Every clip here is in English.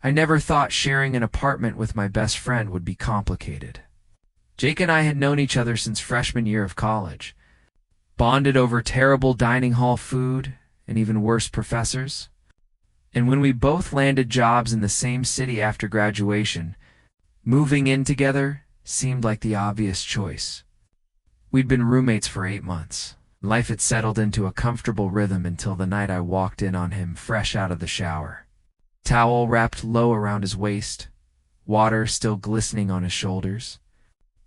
I never thought sharing an apartment with my best friend would be complicated. Jake and I had known each other since freshman year of college, bonded over terrible dining hall food and even worse professors. And when we both landed jobs in the same city after graduation, moving in together seemed like the obvious choice. We'd been roommates for 8 months. Life had settled into a comfortable rhythm until the night I walked in on him fresh out of the shower. Towel wrapped low around his waist, water still glistening on his shoulders.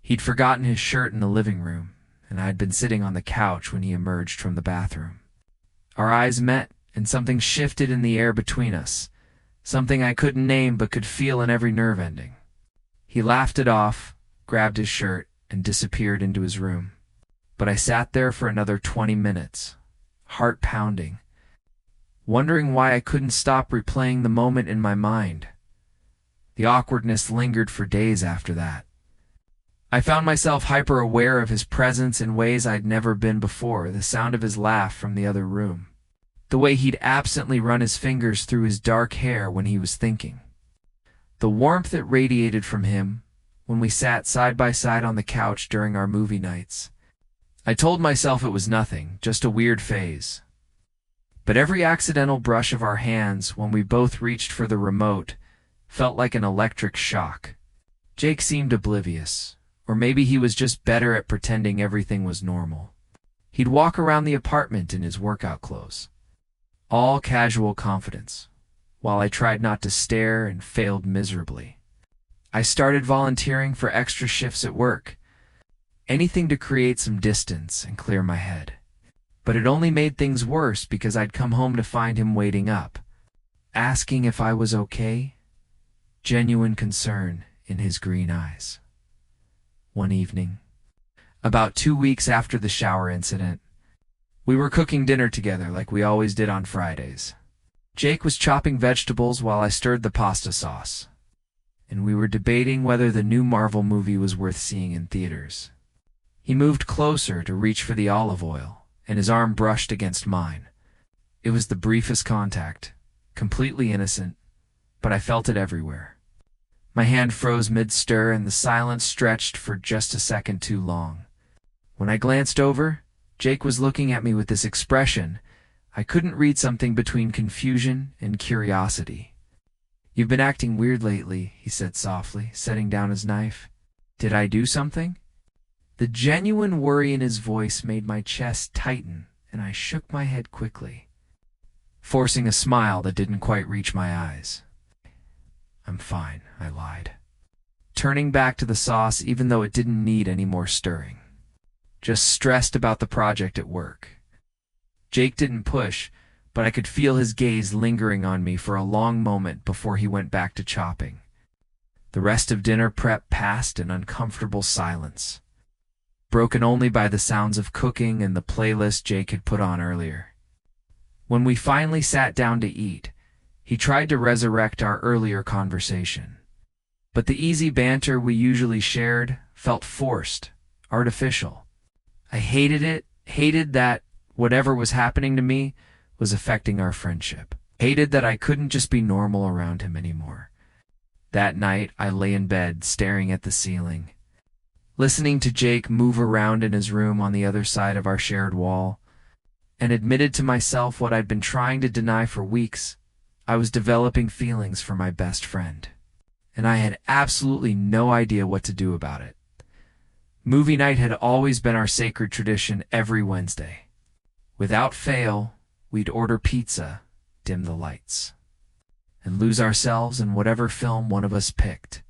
He'd forgotten his shirt in the living room, and I'd been sitting on the couch when he emerged from the bathroom. Our eyes met, and something shifted in the air between us, something I couldn't name but could feel in every nerve ending. He laughed it off, grabbed his shirt, and disappeared into his room. But I sat there for another 20 minutes, heart pounding, wondering why I couldn't stop replaying the moment in my mind. The awkwardness lingered for days after that. I found myself hyper-aware of his presence in ways I'd never been before, the sound of his laugh from the other room, the way he'd absently run his fingers through his dark hair when he was thinking, the warmth that radiated from him when we sat side by side on the couch during our movie nights. I told myself it was nothing, just a weird phase. But every accidental brush of our hands when we both reached for the remote felt like an electric shock. Jake seemed oblivious, or maybe he was just better at pretending everything was normal. He'd walk around the apartment in his workout clothes, all casual confidence, while I tried not to stare and failed miserably. I started volunteering for extra shifts at work, anything to create some distance and clear my head. But it only made things worse because I'd come home to find him waiting up, asking if I was okay, genuine concern in his green eyes. One evening, about 2 weeks after the shower incident, we were cooking dinner together like we always did on Fridays. Jake was chopping vegetables while I stirred the pasta sauce, and we were debating whether the new Marvel movie was worth seeing in theaters. He moved closer to reach for the olive oil, and his arm brushed against mine. It was the briefest contact, completely innocent, but I felt it everywhere. My hand froze mid-stir, and the silence stretched for just a second too long. When I glanced over, Jake was looking at me with this expression. I couldn't read something between confusion and curiosity. "You've been acting weird lately," he said softly, setting down his knife. "Did I do something?" The genuine worry in his voice made my chest tighten, and I shook my head quickly, forcing a smile that didn't quite reach my eyes. "I'm fine," I lied, turning back to the sauce even though it didn't need any more stirring. "Just stressed about the project at work." Jake didn't push, but I could feel his gaze lingering on me for a long moment before he went back to chopping. The rest of dinner prep passed in uncomfortable silence, broken only by the sounds of cooking and the playlist Jake had put on earlier. When we finally sat down to eat, he tried to resurrect our earlier conversation. But the easy banter we usually shared felt forced, artificial. I hated it, hated that whatever was happening to me was affecting our friendship. Hated that I couldn't just be normal around him anymore. That night, I lay in bed, staring at the ceiling, listening to Jake move around in his room on the other side of our shared wall, and admitted to myself what I'd been trying to deny for weeks. I was developing feelings for my best friend, and I had absolutely no idea what to do about it. Movie night had always been our sacred tradition every Wednesday. Without fail, we'd order pizza, dim the lights, and lose ourselves in whatever film one of us picked.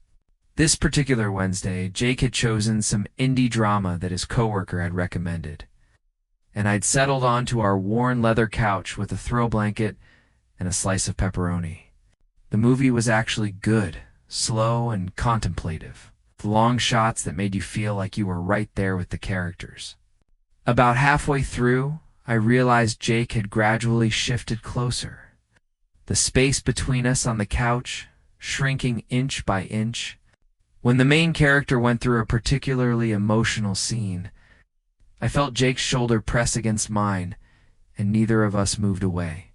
This particular Wednesday, Jake had chosen some indie drama that his coworker had recommended, and I'd settled onto our worn leather couch with a throw blanket and a slice of pepperoni. The movie was actually good, slow and contemplative, with long shots that made you feel like you were right there with the characters. About halfway through, I realized Jake had gradually shifted closer, the space between us on the couch shrinking inch by inch. When the main character went through a particularly emotional scene, I felt Jake's shoulder press against mine, and neither of us moved away.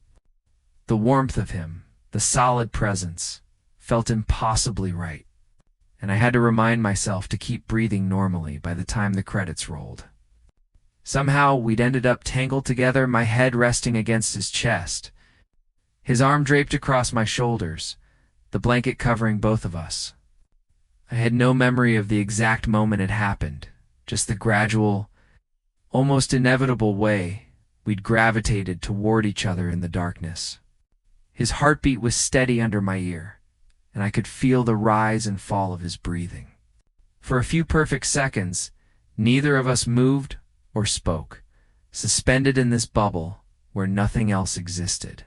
The warmth of him, the solid presence, felt impossibly right, and I had to remind myself to keep breathing normally by the time the credits rolled. Somehow, we'd ended up tangled together, my head resting against his chest, his arm draped across my shoulders, the blanket covering both of us. I had no memory of the exact moment it happened, just the gradual, almost inevitable way we'd gravitated toward each other in the darkness. His heartbeat was steady under my ear, and I could feel the rise and fall of his breathing. For a few perfect seconds, neither of us moved or spoke, suspended in this bubble where nothing else existed.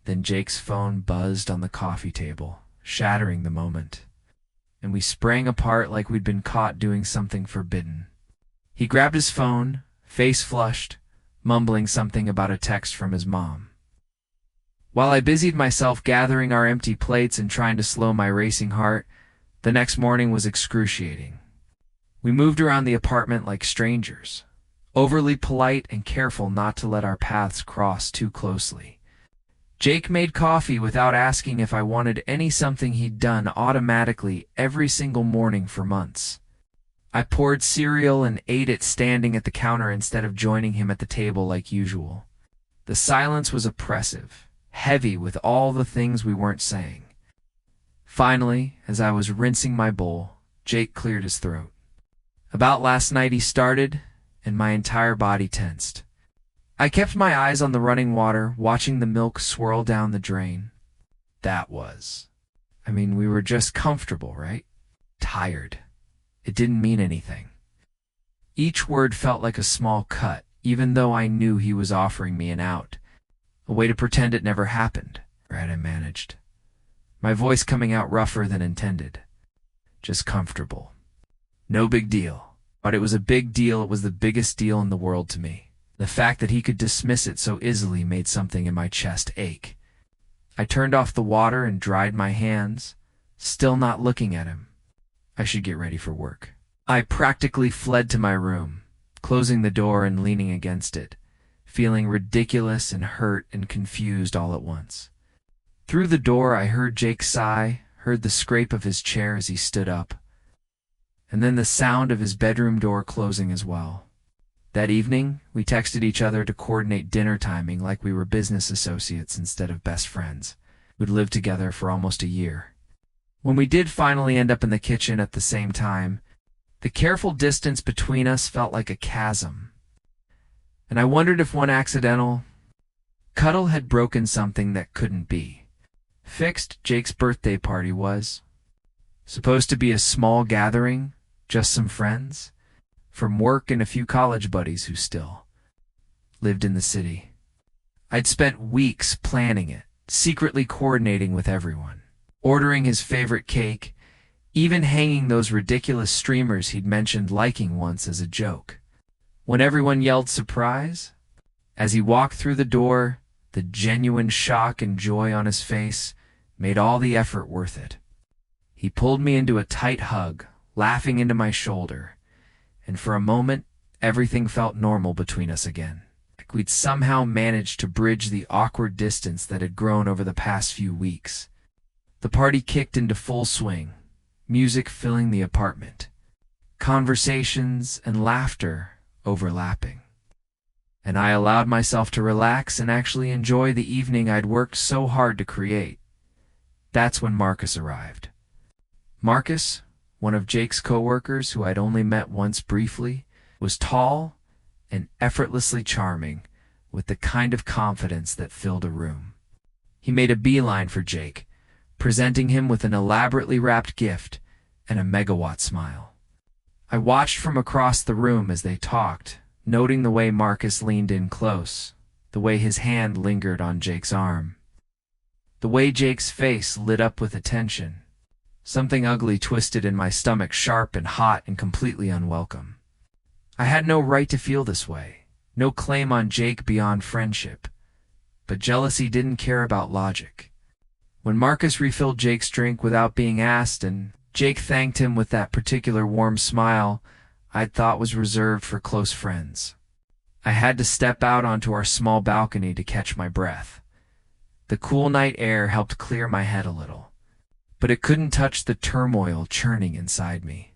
Then Jake's phone buzzed on the coffee table, shattering the moment, and we sprang apart like we'd been caught doing something forbidden. He grabbed his phone, face flushed, mumbling something about a text from his mom. While I busied myself gathering our empty plates and trying to slow my racing heart, the next morning was excruciating. We moved around the apartment like strangers, overly polite and careful not to let our paths cross too closely. Jake made coffee without asking if I wanted any, something he'd done automatically every single morning for months. I poured cereal and ate it standing at the counter instead of joining him at the table like usual. The silence was oppressive, heavy with all the things we weren't saying. Finally, as I was rinsing my bowl, Jake cleared his throat. "About last night," he started, and my entire body tensed. I kept my eyes on the running water, watching the milk swirl down the drain. We were just comfortable, right? Tired. It didn't mean anything. Each word felt like a small cut, even though I knew he was offering me an out, a way to pretend it never happened. Right, I managed, my voice coming out rougher than intended. Just comfortable. No big deal. But it was a big deal. It was the biggest deal in the world to me. The fact that he could dismiss it so easily made something in my chest ache. I turned off the water and dried my hands, still not looking at him. I should get ready for work. I practically fled to my room, closing the door and leaning against it, feeling ridiculous and hurt and confused all at once. Through the door, I heard Jake sigh, heard the scrape of his chair as he stood up, and then the sound of his bedroom door closing as well. That evening, we texted each other to coordinate dinner timing like we were business associates instead of best friends. We'd lived together for almost a year. When we did finally end up in the kitchen at the same time, the careful distance between us felt like a chasm. And I wondered if one accidental cuddle had broken something that couldn't be fixed. Jake's birthday party was supposed to be a small gathering, just some friends from work and a few college buddies who still lived in the city. I'd spent weeks planning it, secretly coordinating with everyone, ordering his favorite cake, even hanging those ridiculous streamers he'd mentioned liking once as a joke. When everyone yelled surprise, as he walked through the door, the genuine shock and joy on his face made all the effort worth it. He pulled me into a tight hug, laughing into my shoulder, and for a moment, everything felt normal between us again. Like we'd somehow managed to bridge the awkward distance that had grown over the past few weeks. The party kicked into full swing, music filling the apartment, conversations and laughter overlapping. And I allowed myself to relax and actually enjoy the evening I'd worked so hard to create. That's when Marcus arrived. Marcus, one of Jake's coworkers who I'd only met once briefly, was tall and effortlessly charming, with the kind of confidence that filled a room. He made a beeline for Jake, presenting him with an elaborately wrapped gift and a megawatt smile. I watched from across the room as they talked, noting the way Marcus leaned in close, the way his hand lingered on Jake's arm, the way Jake's face lit up with attention. Something ugly twisted in my stomach, sharp and hot and completely unwelcome. I had no right to feel this way, no claim on Jake beyond friendship, but jealousy didn't care about logic. When Marcus refilled Jake's drink without being asked and Jake thanked him with that particular warm smile I'd thought was reserved for close friends, I had to step out onto our small balcony to catch my breath. The cool night air helped clear my head a little, but it couldn't touch the turmoil churning inside me.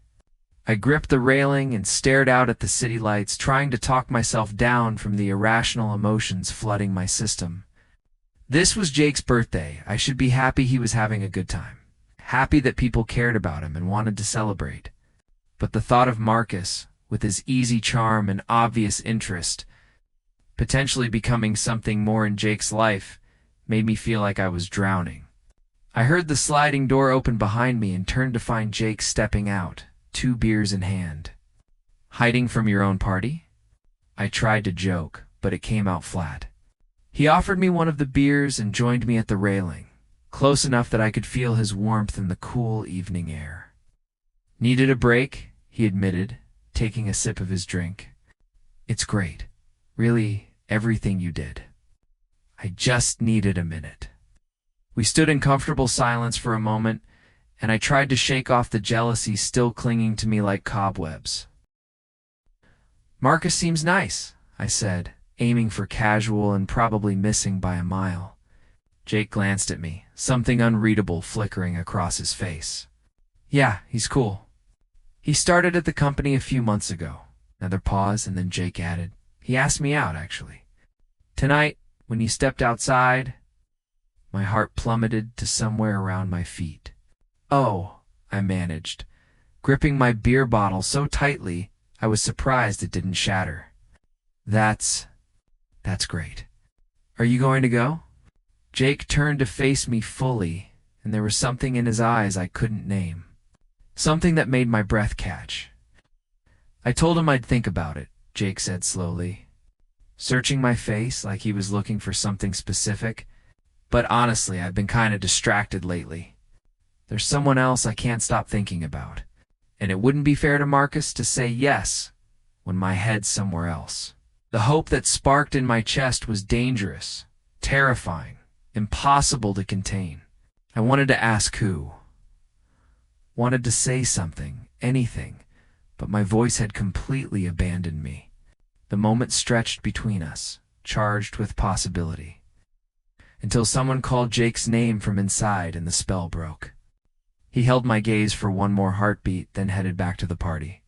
I gripped the railing and stared out at the city lights, trying to talk myself down from the irrational emotions flooding my system. This was Jake's birthday. I should be happy he was having a good time. Happy that people cared about him and wanted to celebrate. But the thought of Marcus, with his easy charm and obvious interest, potentially becoming something more in Jake's life, made me feel like I was drowning. I heard the sliding door open behind me and turned to find Jake stepping out, 2 beers in hand. "Hiding from your own party?" I tried to joke, but it came out flat. He offered me one of the beers and joined me at the railing, close enough that I could feel his warmth in the cool evening air. "Needed a break," he admitted, taking a sip of his drink. "It's great. Really, everything you did. I just needed a minute." We stood in comfortable silence for a moment, and I tried to shake off the jealousy still clinging to me like cobwebs. "Marcus seems nice," I said, aiming for casual and probably missing by a mile. Jake glanced at me, something unreadable flickering across his face. "Yeah, he's cool. He started at the company a few months ago." Another pause, and then Jake added, "He asked me out, actually. Tonight, when you stepped outside..." My heart plummeted to somewhere around my feet. "Oh," I managed, gripping my beer bottle so tightly I was surprised it didn't shatter. That's great. Are you going to go?" Jake turned to face me fully, and there was something in his eyes I couldn't name. Something that made my breath catch. "I told him I'd think about it," Jake said slowly, searching my face like he was looking for something specific. "But honestly, I've been kind of distracted lately. There's someone else I can't stop thinking about, and it wouldn't be fair to Marcus to say yes when my head's somewhere else." The hope that sparked in my chest was dangerous, terrifying, impossible to contain. I wanted to ask who. Wanted to say something, anything, but my voice had completely abandoned me. The moment stretched between us, charged with possibility, until someone called Jake's name from inside and the spell broke. He held my gaze for one more heartbeat, then headed back to the party,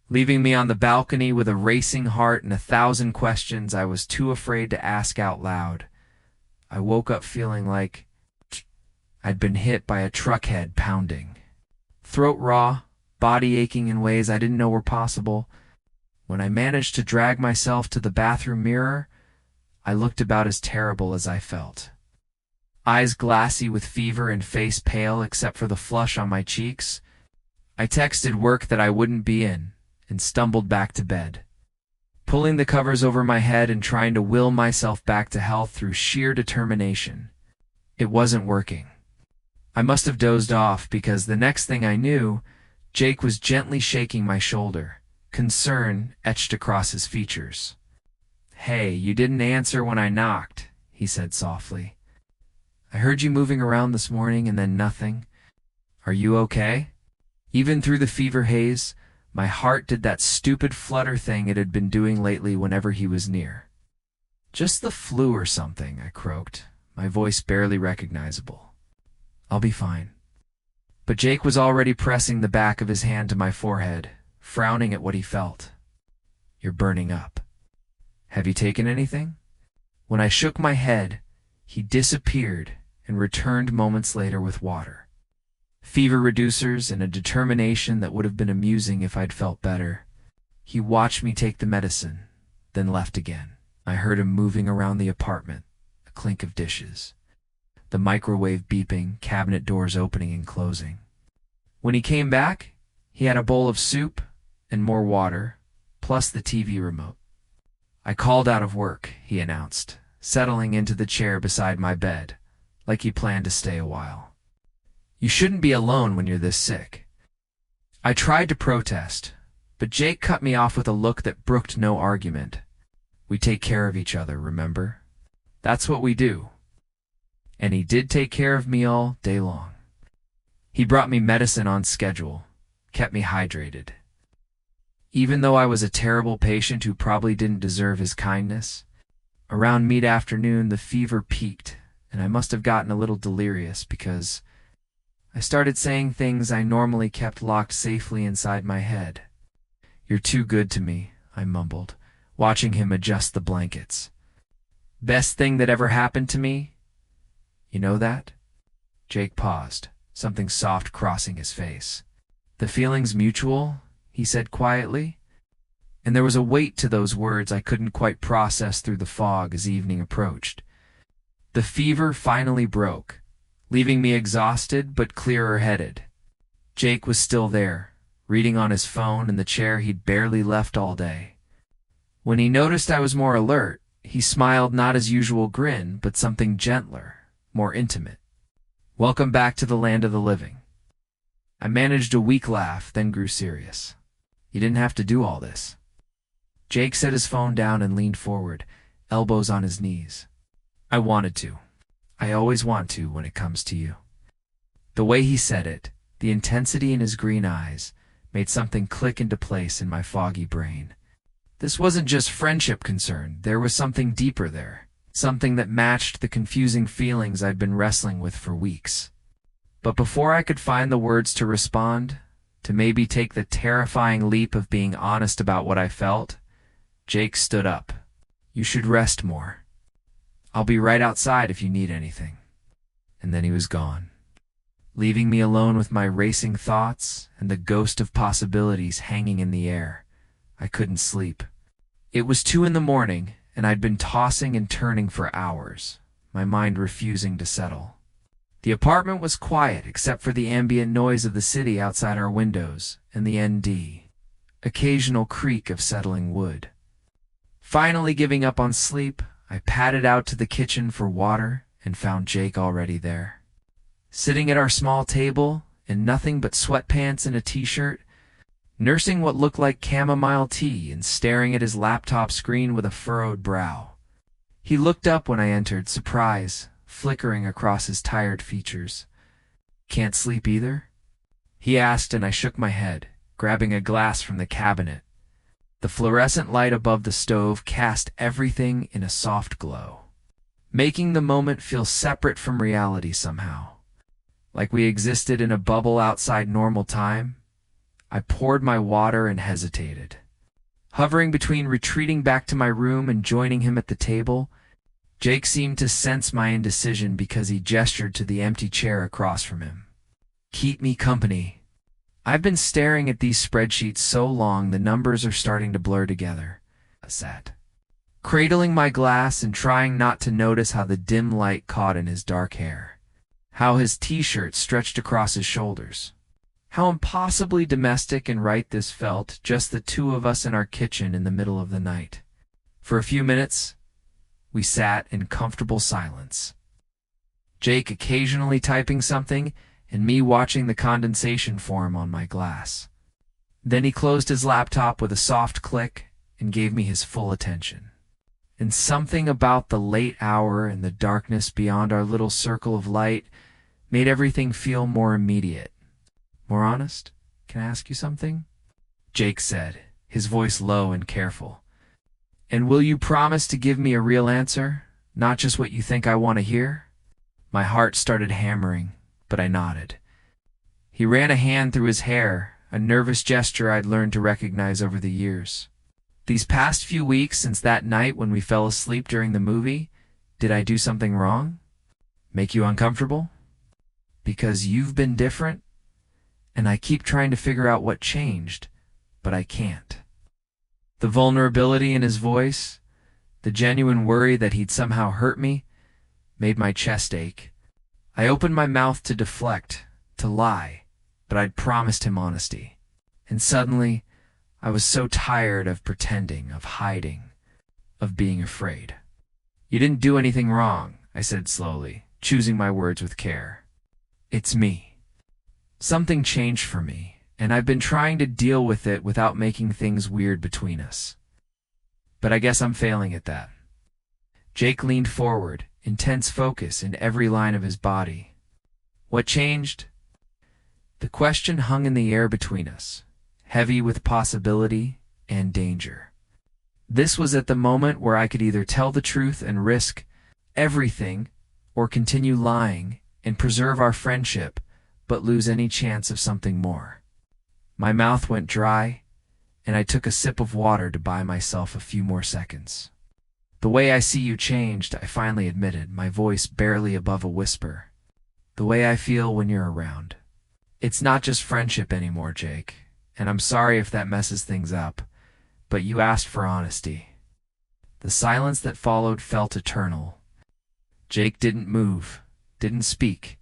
leaving me on the balcony with a racing heart and 1,000 questions I was too afraid to ask out loud. I woke up feeling like I'd been hit by a truck head pounding. Throat raw, body aching in ways I didn't know were possible. When I managed to drag myself to the bathroom mirror, I looked about as terrible as I felt. Eyes glassy with fever and face pale except for the flush on my cheeks. I texted work that I wouldn't be in and stumbled back to bed, pulling the covers over my head and trying to will myself back to health through sheer determination. It wasn't working. I must have dozed off because the next thing I knew, Jake was gently shaking my shoulder, concern etched across his features. "Hey, you didn't answer when I knocked," he said softly. "I heard you moving around this morning and then nothing. Are you okay?" Even through the fever haze, my heart did that stupid flutter thing it had been doing lately whenever he was near. "Just the flu or something," I croaked, my voice barely recognizable. "I'll be fine." But Jake was already pressing the back of his hand to my forehead, frowning at what he felt. "You're burning up. Have you taken anything?" When I shook my head, he disappeared and returned moments later with water, fever reducers, and a determination that would have been amusing if I'd felt better. He watched me take the medicine, then left again. I heard him moving around the apartment, a clink of dishes, the microwave beeping, cabinet doors opening and closing. When he came back, he had a bowl of soup and more water, plus the TV remote. "I called out of work," he announced, settling into the chair beside my bed, like he planned to stay a while. "You shouldn't be alone when you're this sick." I tried to protest, but Jake cut me off with a look that brooked no argument. "We take care of each other, remember? That's what we do." And he did take care of me all day long. He brought me medicine on schedule, kept me hydrated. Even though I was a terrible patient who probably didn't deserve his kindness, around mid-afternoon the fever peaked, and I must have gotten a little delirious because I started saying things I normally kept locked safely inside my head. "You're too good to me," I mumbled, watching him adjust the blankets. "Best thing that ever happened to me? You know that?" Jake paused, something soft crossing his face. "The feeling's mutual," he said quietly. And there was a weight to those words I couldn't quite process through the fog as evening approached. The fever finally broke, leaving me exhausted but clearer-headed. Jake was still there, reading on his phone in the chair he'd barely left all day. When he noticed I was more alert, he smiled, not his usual grin, but something gentler, more intimate. "Welcome back to the land of the living." I managed a weak laugh, then grew serious. "You didn't have to do all this." Jake set his phone down and leaned forward, elbows on his knees. "I wanted to. I always want to when it comes to you." The way he said it, the intensity in his green eyes, made something click into place in my foggy brain. This wasn't just friendship concern, there was something deeper there, something that matched the confusing feelings I'd been wrestling with for weeks. But before I could find the words to respond, to maybe take the terrifying leap of being honest about what I felt, Jake stood up. "You should rest more. I'll be right outside if you need anything." And then he was gone, leaving me alone with my racing thoughts and the ghost of possibilities hanging in the air. I couldn't sleep. It was 2 in the morning, and I'd been tossing and turning for hours, my mind refusing to settle. The apartment was quiet except for the ambient noise of the city outside our windows and the occasional creak of settling wood. Finally giving up on sleep, I padded out to the kitchen for water and found Jake already there. Sitting at our small table, in nothing but sweatpants and a t-shirt, nursing what looked like chamomile tea and staring at his laptop screen with a furrowed brow. He looked up when I entered, surprise flickering across his tired features. "Can't sleep either?" he asked, and I shook my head, grabbing a glass from the cabinet. The fluorescent light above the stove cast everything in a soft glow, making the moment feel separate from reality somehow, like we existed in a bubble outside normal time. I poured my water and hesitated, hovering between retreating back to my room and joining him at the table. Jake seemed to sense my indecision because he gestured to the empty chair across from him. "Keep me company." I've been staring at these spreadsheets so long the numbers are starting to blur together. I sat, cradling my glass and trying not to notice how the dim light caught in his dark hair, how his t-shirt stretched across his shoulders, how impossibly domestic and right this felt, just the two of us in our kitchen in the middle of the night. For a few minutes, we sat in comfortable silence, Jake occasionally typing something and me watching the condensation form on my glass. Then he closed his laptop with a soft click and gave me his full attention. And something about the late hour and the darkness beyond our little circle of light made everything feel more immediate. "More honest? Can I ask you something?" Jake said, his voice low and careful. "And will you promise to give me a real answer, not just what you think I want to hear?" My heart started hammering, but I nodded. He ran a hand through his hair, a nervous gesture I'd learned to recognize over the years. "These past few weeks since that night when we fell asleep during the movie, did I do something wrong? Make you uncomfortable? Because you've been different, and I keep trying to figure out what changed, but I can't." The vulnerability in his voice, the genuine worry that he'd somehow hurt me, made my chest ache. I opened my mouth to deflect, to lie, but I'd promised him honesty. And suddenly, I was so tired of pretending, of hiding, of being afraid. "You didn't do anything wrong," I said slowly, choosing my words with care. "It's me. Something changed for me, and I've been trying to deal with it without making things weird between us. But I guess I'm failing at that." Jake leaned forward, intense focus in every line of his body. "What changed?" The question hung in the air between us, heavy with possibility and danger. This was at the moment where I could either tell the truth and risk everything, or continue lying and preserve our friendship, but lose any chance of something more. My mouth went dry, and I took a sip of water to buy myself a few more seconds. "The way I see you changed," I finally admitted, my voice barely above a whisper. "The way I feel when you're around. It's not just friendship anymore, Jake, and I'm sorry if that messes things up, but you asked for honesty." The silence that followed felt eternal. Jake didn't move, didn't speak,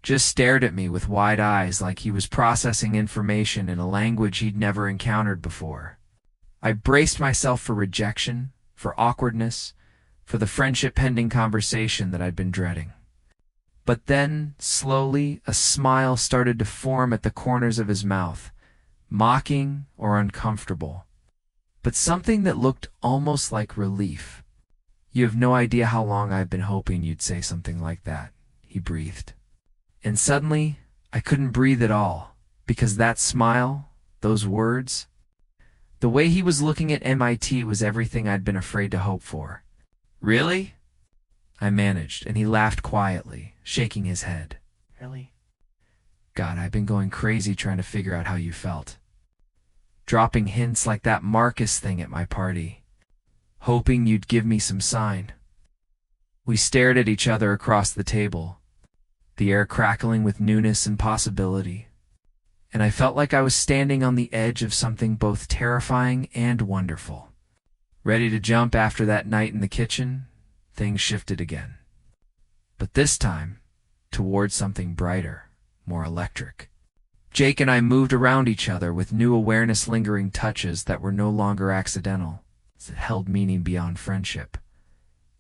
just stared at me with wide eyes like he was processing information in a language he'd never encountered before. I braced myself for rejection, for awkwardness, for the friendship-pending conversation that I'd been dreading. But then, slowly, a smile started to form at the corners of his mouth, mocking or uncomfortable, but something that looked almost like relief. "You have no idea how long I've been hoping you'd say something like that," he breathed. And suddenly, I couldn't breathe at all, because that smile, those words, the way he was looking at MIT was everything I'd been afraid to hope for. "Really?" I managed, and he laughed quietly, shaking his head. "Really? God, I've been going crazy trying to figure out how you felt. Dropping hints like that Marcus thing at my party, hoping you'd give me some sign." We stared at each other across the table, the air crackling with newness and possibility, and I felt like I was standing on the edge of something both terrifying and wonderful. Ready to jump after that night in the kitchen, things shifted again. But this time, towards something brighter, more electric. Jake and I moved around each other with new awareness, lingering touches that were no longer accidental, that held meaning beyond friendship.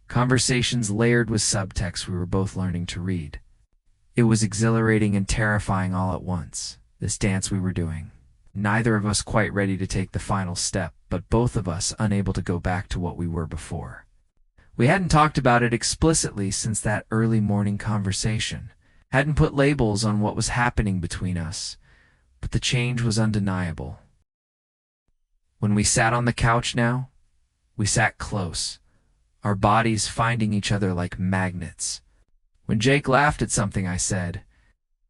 Conversations layered with subtext we were both learning to read. It was exhilarating and terrifying all at once, this dance we were doing. Neither of us quite ready to take the final step, but both of us unable to go back to what we were before. We hadn't talked about it explicitly since that early morning conversation, hadn't put labels on what was happening between us, but the change was undeniable. When we sat on the couch now, we sat close, our bodies finding each other like magnets. When Jake laughed at something I said,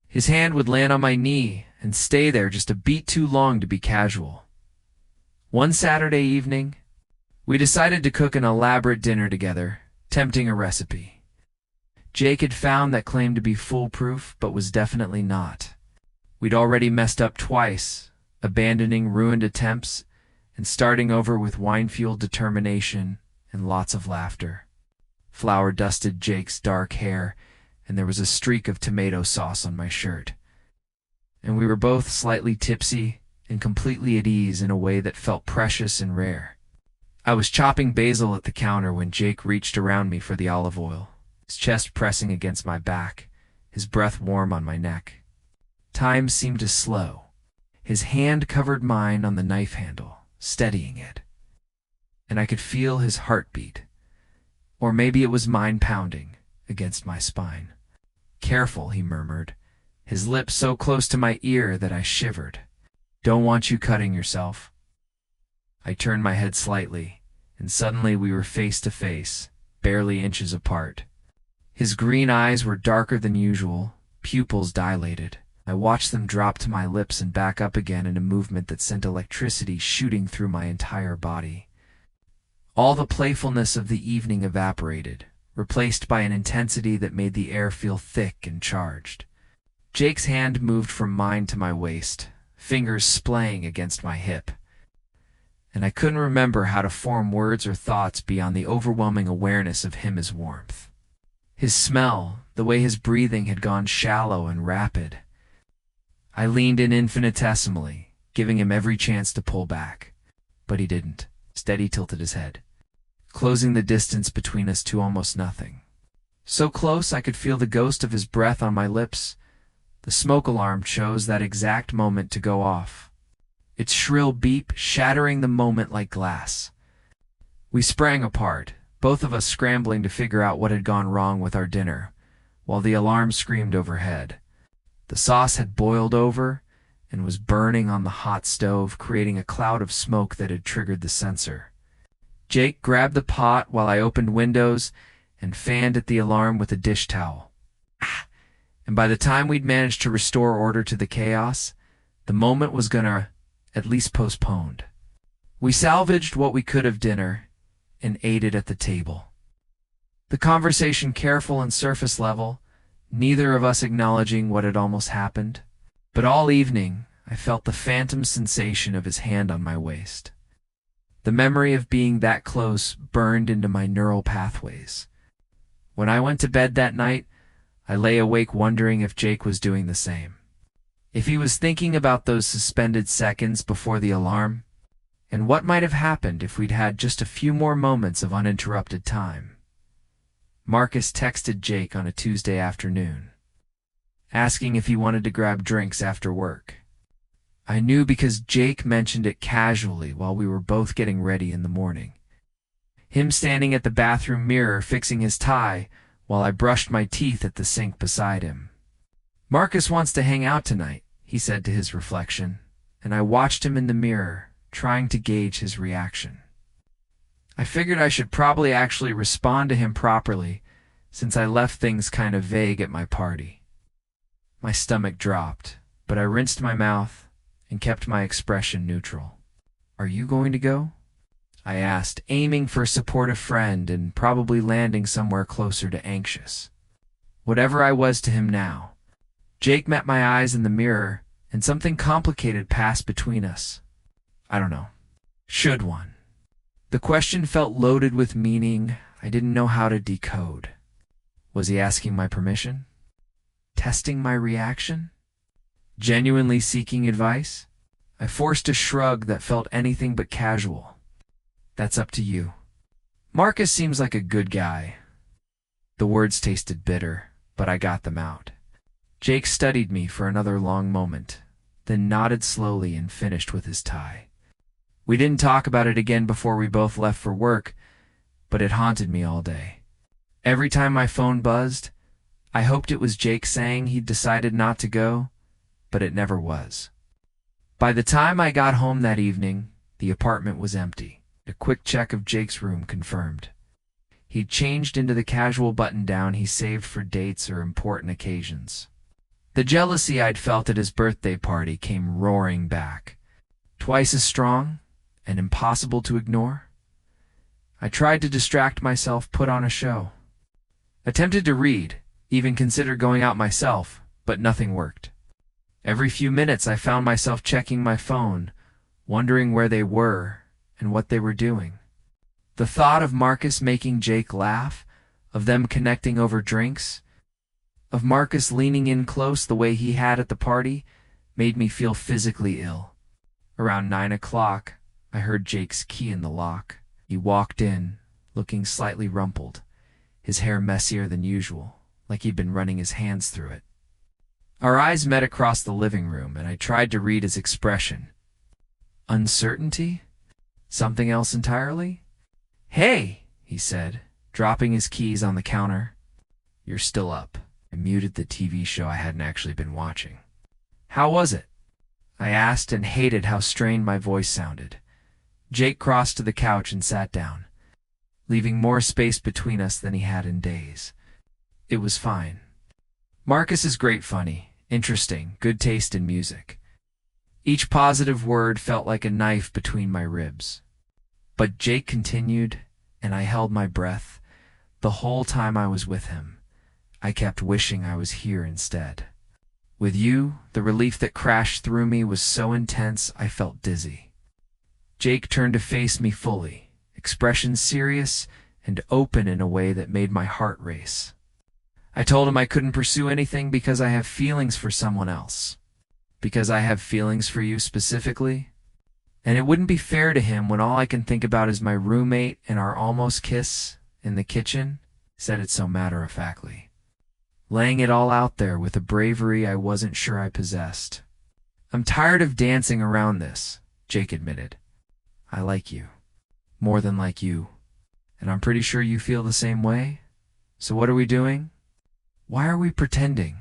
his hand would land on my knee and stay there just a beat too long to be casual. One Saturday evening, we decided to cook an elaborate dinner together, tempting a recipe. Jake had found that claimed to be foolproof, but was definitely not. We'd already messed up twice, abandoning ruined attempts and starting over with wine-fueled determination and lots of laughter. Flour dusted Jake's dark hair, and there was a streak of tomato sauce on my shirt. And we were both slightly tipsy and completely at ease in a way that felt precious and rare. I was chopping basil at the counter when Jake reached around me for the olive oil, his chest pressing against my back, his breath warm on my neck. Time seemed to slow. His hand covered mine on the knife handle, steadying it. And I could feel his heartbeat, or maybe it was mine pounding against my spine. "Careful," he murmured, his lips so close to my ear that I shivered. "Don't want you cutting yourself." I turned my head slightly, and suddenly we were face to face, barely inches apart. His green eyes were darker than usual, pupils dilated. I watched them drop to my lips and back up again in a movement that sent electricity shooting through my entire body. All the playfulness of the evening evaporated, replaced by an intensity that made the air feel thick and charged. Jake's hand moved from mine to my waist, fingers splaying against my hip. And I couldn't remember how to form words or thoughts beyond the overwhelming awareness of him as warmth. His smell, the way his breathing had gone shallow and rapid. I leaned in infinitesimally, giving him every chance to pull back. But he didn't. Instead, he tilted his head, closing the distance between us to almost nothing. So close I could feel the ghost of his breath on my lips. The smoke alarm chose that exact moment to go off, its shrill beep shattering the moment like glass. We sprang apart, both of us scrambling to figure out what had gone wrong with our dinner, while the alarm screamed overhead. The sauce had boiled over and was burning on the hot stove, creating a cloud of smoke that had triggered the sensor. Jake grabbed the pot while I opened windows and fanned at the alarm with a dish towel. And And by the time we'd managed to restore order to the chaos, the moment was gonna at least postponed. We salvaged what we could of dinner and ate it at the table. The conversation careful and surface level, neither of us acknowledging what had almost happened. But all evening, I felt the phantom sensation of his hand on my waist. The memory of being that close burned into my neural pathways. When I went to bed that night, I lay awake wondering if Jake was doing the same. If he was thinking about those suspended seconds before the alarm, and what might have happened if we'd had just a few more moments of uninterrupted time. Marcus texted Jake on a Tuesday afternoon, asking if he wanted to grab drinks after work. I knew because Jake mentioned it casually while we were both getting ready in the morning. Him standing at the bathroom mirror fixing his tie while I brushed my teeth at the sink beside him. Marcus wants to hang out tonight, he said to his reflection, and I watched him in the mirror, trying to gauge his reaction. I figured I should probably actually respond to him properly, since I left things kind of vague at my party. My stomach dropped, but I rinsed my mouth and kept my expression neutral. "Are you going to go?" I asked, aiming for a supportive friend and probably landing somewhere closer to anxious. Whatever I was to him now, Jake met my eyes in the mirror, and something complicated passed between us. I don't know. Should one? The question felt loaded with meaning I didn't know how to decode. Was he asking my permission? Testing my reaction? Genuinely seeking advice? I forced a shrug that felt anything but casual. "That's up to you." Marcus seems like a good guy. The words tasted bitter, but I got them out. Jake studied me for another long moment, then nodded slowly and finished with his tie. We didn't talk about it again before we both left for work, but it haunted me all day. Every time my phone buzzed, I hoped it was Jake saying he'd decided not to go, but it never was. By the time I got home that evening, the apartment was empty. A quick check of Jake's room confirmed. He'd changed into the casual button-down he saved for dates or important occasions. The jealousy I'd felt at his birthday party came roaring back, twice as strong and impossible to ignore. I tried to distract myself, put on a show. Attempted to read, even considered going out myself, but nothing worked. Every few minutes I found myself checking my phone, wondering where they were and what they were doing. The thought of Marcus making Jake laugh, of them connecting over drinks, of Marcus leaning in close the way he had at the party, made me feel physically ill. Around 9 o'clock, I heard Jake's key in the lock. He walked in, looking slightly rumpled, his hair messier than usual, like he'd been running his hands through it. Our eyes met across the living room, and I tried to read his expression. Uncertainty? Something else entirely? "Hey," he said, dropping his keys on the counter. "You're still up." I muted the TV show I hadn't actually been watching. "How was it?" I asked, and hated how strained my voice sounded. Jake crossed to the couch and sat down, leaving more space between us than he had in days. "It was fine. Marcus is great, funny, interesting, good taste in music." Each positive word felt like a knife between my ribs. But Jake continued, and I held my breath. The whole time I was with him, I kept wishing I was here instead. With you, the relief that crashed through me was so intense I felt dizzy. Jake turned to face me fully, expression serious and open in a way that made my heart race. I told him I couldn't pursue anything because I have feelings for someone else. Because I have feelings for you specifically. And it wouldn't be fair to him when all I can think about is my roommate and our almost kiss in the kitchen, said it so matter-of-factly, laying it all out there with a bravery I wasn't sure I possessed. "I'm tired of dancing around this," Jake admitted. "I like you. More than like you. And I'm pretty sure you feel the same way. So what are we doing? Why are we pretending?"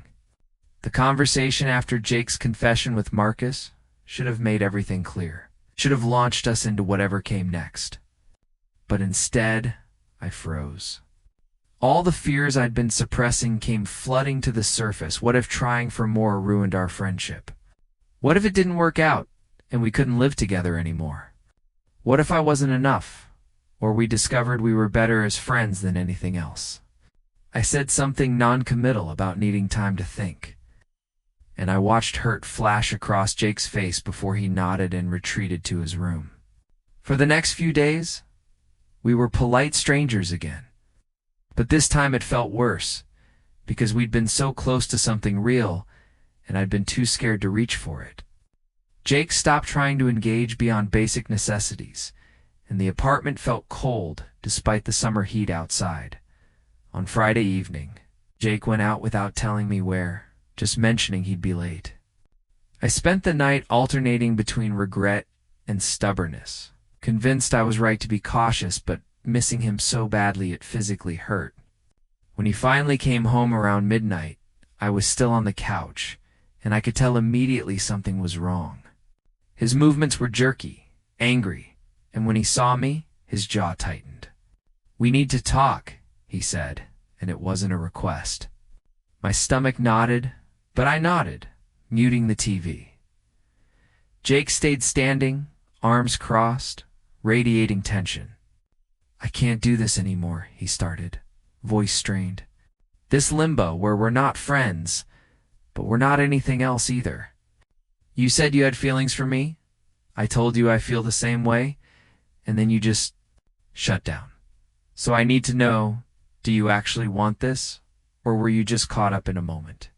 The conversation after Jake's confession with Marcus should have made everything clear, should have launched us into whatever came next. But instead, I froze. All the fears I'd been suppressing came flooding to the surface. What if trying for more ruined our friendship? What if it didn't work out and we couldn't live together anymore? What if I wasn't enough, or we discovered we were better as friends than anything else? I said something non-committal about needing time to think, and I watched hurt flash across Jake's face before he nodded and retreated to his room. For the next few days, we were polite strangers again. But this time it felt worse, because we'd been so close to something real, and I'd been too scared to reach for it. Jake stopped trying to engage beyond basic necessities, and the apartment felt cold despite the summer heat outside. On Friday evening, Jake went out without telling me where, just mentioning he'd be late. I spent the night alternating between regret and stubbornness, convinced I was right to be cautious, but missing him so badly it physically hurt. When he finally came home around midnight, I was still on the couch, and I could tell immediately something was wrong. His movements were jerky, angry, and when he saw me, his jaw tightened. "We need to talk," he said, and it wasn't a request. My stomach nodded, but I nodded, muting the TV. Jake stayed standing, arms crossed, radiating tension. "I can't do this anymore," he started, voice strained. "This limbo where we're not friends, but we're not anything else either. You said you had feelings for me. I told you I feel the same way, and then you just shut down. So I need to know, do you actually want this, or were you just caught up in a moment?"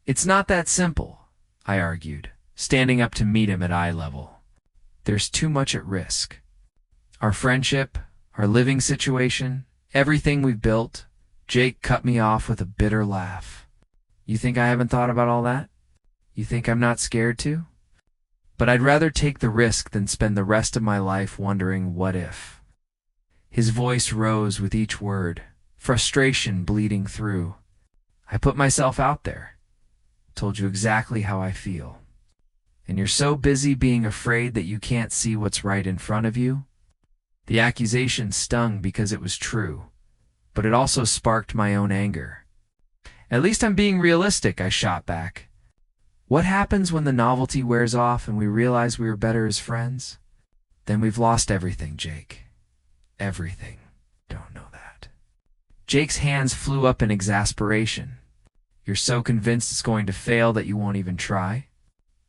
"It's not that simple," I argued, standing up to meet him at eye level. "There's too much at risk. Our friendship, our living situation, everything we've built." Jake cut me off with a bitter laugh. "You think I haven't thought about all that? You think I'm not scared to? But I'd rather take the risk than spend the rest of my life wondering what if." His voice rose with each word, frustration bleeding through. "I put myself out there, told you exactly how I feel. And you're so busy being afraid that you can't see what's right in front of you?" The accusation stung because it was true, but it also sparked my own anger. "At least I'm being realistic," I shot back. "What happens when the novelty wears off and we realize we were better as friends? Then we've lost everything, Jake. Everything. Don't know that." Jake's hands flew up in exasperation. "You're so convinced it's going to fail that you won't even try?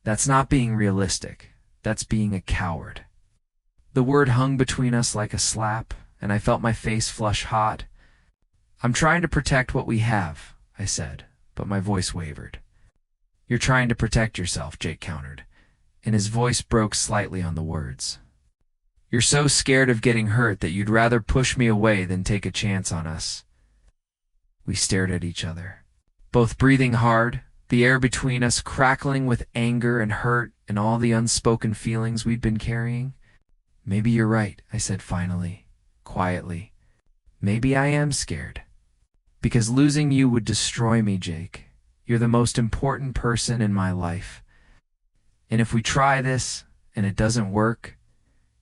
That's not being realistic. That's being a coward." The word hung between us like a slap, and I felt my face flush hot. "I'm trying to protect what we have," I said, but my voice wavered. "You're trying to protect yourself," Jake countered, and his voice broke slightly on the words. "You're so scared of getting hurt that you'd rather push me away than take a chance on us." We stared at each other, both breathing hard, the air between us crackling with anger and hurt and all the unspoken feelings we'd been carrying. "Maybe you're right," I said finally, quietly. "Maybe I am scared. Because losing you would destroy me, Jake. You're the most important person in my life. And if we try this, and it doesn't work,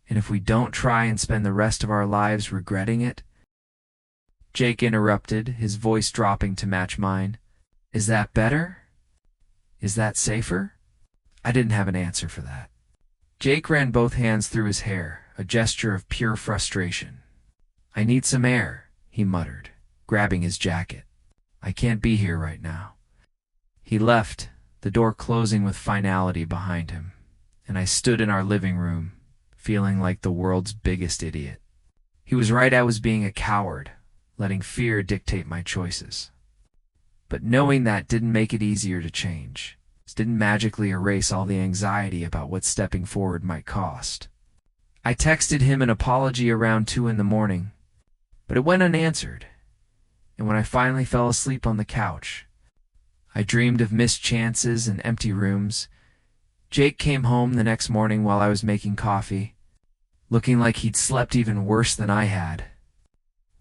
and if we don't try and spend the rest of our lives regretting it—" Jake interrupted, his voice dropping to match mine. "Is that better? Is that safer?" I didn't have an answer for that. Jake ran both hands through his hair, a gesture of pure frustration. "I need some air," he muttered, grabbing his jacket. "I can't be here right now." He left, the door closing with finality behind him, and I stood in our living room, feeling like the world's biggest idiot. He was right, I was being a coward, letting fear dictate my choices. But knowing that didn't make it easier to change. It didn't magically erase all the anxiety about what stepping forward might cost. I texted him an apology around 2 in the morning, but it went unanswered. And when I finally fell asleep on the couch, I dreamed of missed chances and empty rooms. Jake came home the next morning while I was making coffee, looking like he'd slept even worse than I had.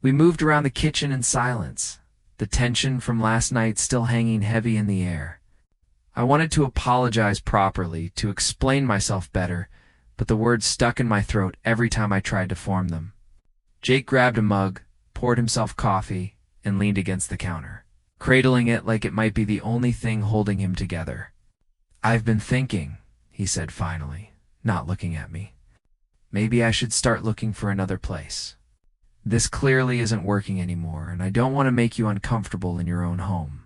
We moved around the kitchen in silence, the tension from last night still hanging heavy in the air. I wanted to apologize properly, to explain myself better, but the words stuck in my throat every time I tried to form them. Jake grabbed a mug, poured himself coffee, and leaned against the counter, cradling it like it might be the only thing holding him together. "I've been thinking," he said finally, not looking at me. "Maybe I should start looking for another place. This clearly isn't working anymore, and I don't want to make you uncomfortable in your own home."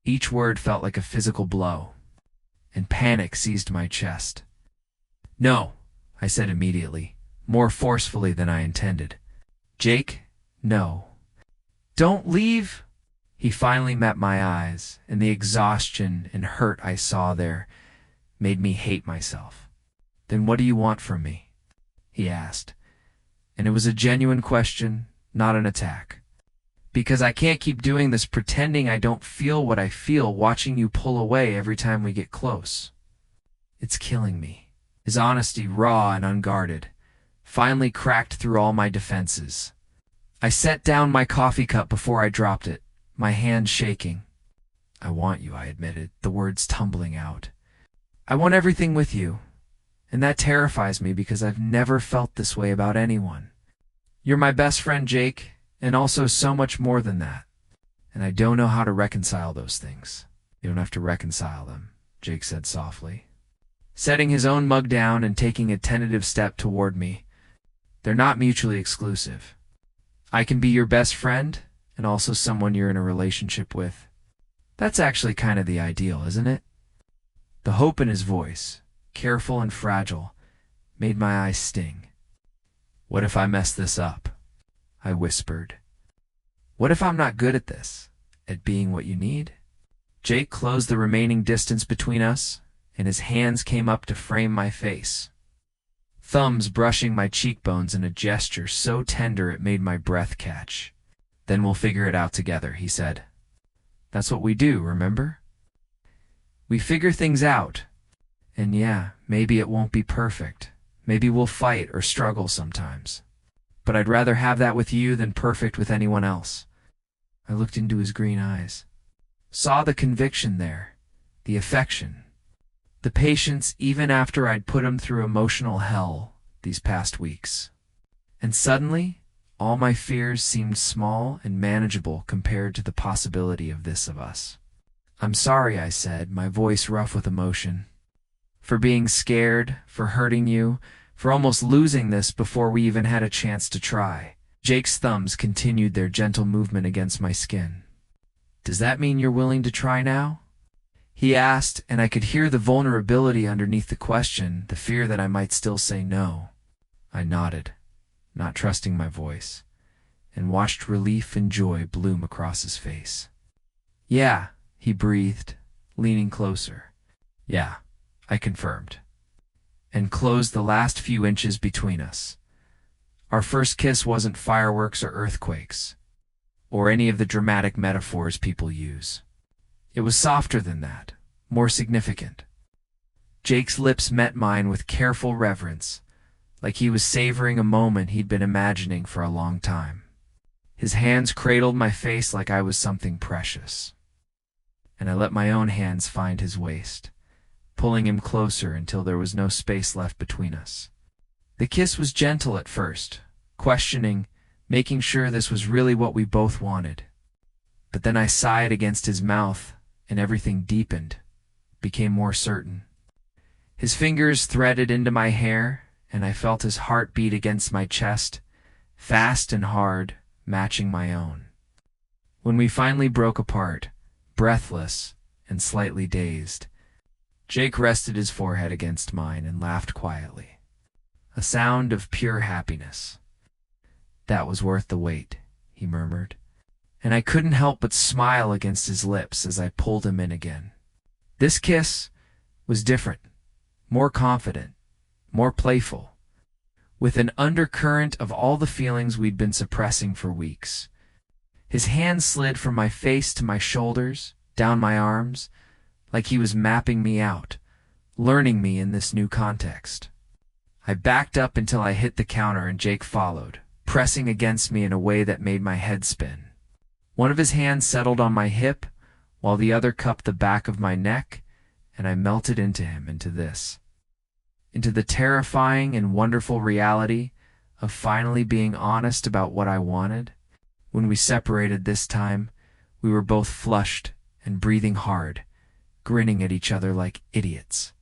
Each word felt like a physical blow, and panic seized my chest. "No," I said immediately, more forcefully than I intended. "Jake, no. Don't leave." He finally met my eyes, and the exhaustion and hurt I saw there made me hate myself. "Then what do you want from me?" he asked, and it was a genuine question, not an attack. "Because I can't keep doing this pretending I don't feel what I feel watching you pull away every time we get close. It's killing me." His honesty, raw and unguarded, finally cracked through all my defenses. I set down my coffee cup before I dropped it, my hand shaking. "I want you," I admitted, the words tumbling out. "I want everything with you, and that terrifies me because I've never felt this way about anyone. You're my best friend, Jake, and also so much more than that. And I don't know how to reconcile those things." "You don't have to reconcile them," Jake said softly, setting his own mug down and taking a tentative step toward me. "They're not mutually exclusive. I can be your best friend and also someone you're in a relationship with. That's actually kind of the ideal, isn't it?" The hope in his voice, careful and fragile, made my eyes sting. "What if I mess this up?" I whispered. "What if I'm not good at this, at being what you need?" Jake closed the remaining distance between us, and his hands came up to frame my face, thumbs brushing my cheekbones in a gesture so tender it made my breath catch. "Then we'll figure it out together," he said. "That's what we do, remember? We figure things out. And yeah, maybe it won't be perfect. Maybe we'll fight or struggle sometimes. But I'd rather have that with you than perfect with anyone else." I looked into his green eyes, saw the conviction there, the affection, the patience even after I'd put him through emotional hell these past weeks. And suddenly, all my fears seemed small and manageable compared to the possibility of this of us. "I'm sorry," I said, my voice rough with emotion. "For being scared, for hurting you, for almost losing this before we even had a chance to try." Jake's thumbs continued their gentle movement against my skin. "Does that mean you're willing to try now?" he asked, and I could hear the vulnerability underneath the question, the fear that I might still say no. I nodded, not trusting my voice, and watched relief and joy bloom across his face. "Yeah," he breathed, leaning closer. "Yeah," I confirmed, and closed the last few inches between us. Our first kiss wasn't fireworks or earthquakes, or any of the dramatic metaphors people use. It was softer than that, more significant. Jake's lips met mine with careful reverence, like he was savoring a moment he'd been imagining for a long time. His hands cradled my face like I was something precious, and I let my own hands find his waist, pulling him closer until there was no space left between us. The kiss was gentle at first, questioning, making sure this was really what we both wanted. But then I sighed against his mouth, and everything deepened, became more certain. His fingers threaded into my hair, and I felt his heart beat against my chest, fast and hard, matching my own. When we finally broke apart, breathless and slightly dazed, Jake rested his forehead against mine and laughed quietly, a sound of pure happiness. "That was worth the wait," he murmured, and I couldn't help but smile against his lips as I pulled him in again. This kiss was different, more confident, more playful, with an undercurrent of all the feelings we'd been suppressing for weeks. His hand slid from my face to my shoulders, down my arms, like he was mapping me out, learning me in this new context. I backed up until I hit the counter and Jake followed, pressing against me in a way that made my head spin. One of his hands settled on my hip, while the other cupped the back of my neck, and I melted into him, into the terrifying and wonderful reality of finally being honest about what I wanted, When we separated this time, we were both flushed and breathing hard, grinning at each other like idiots.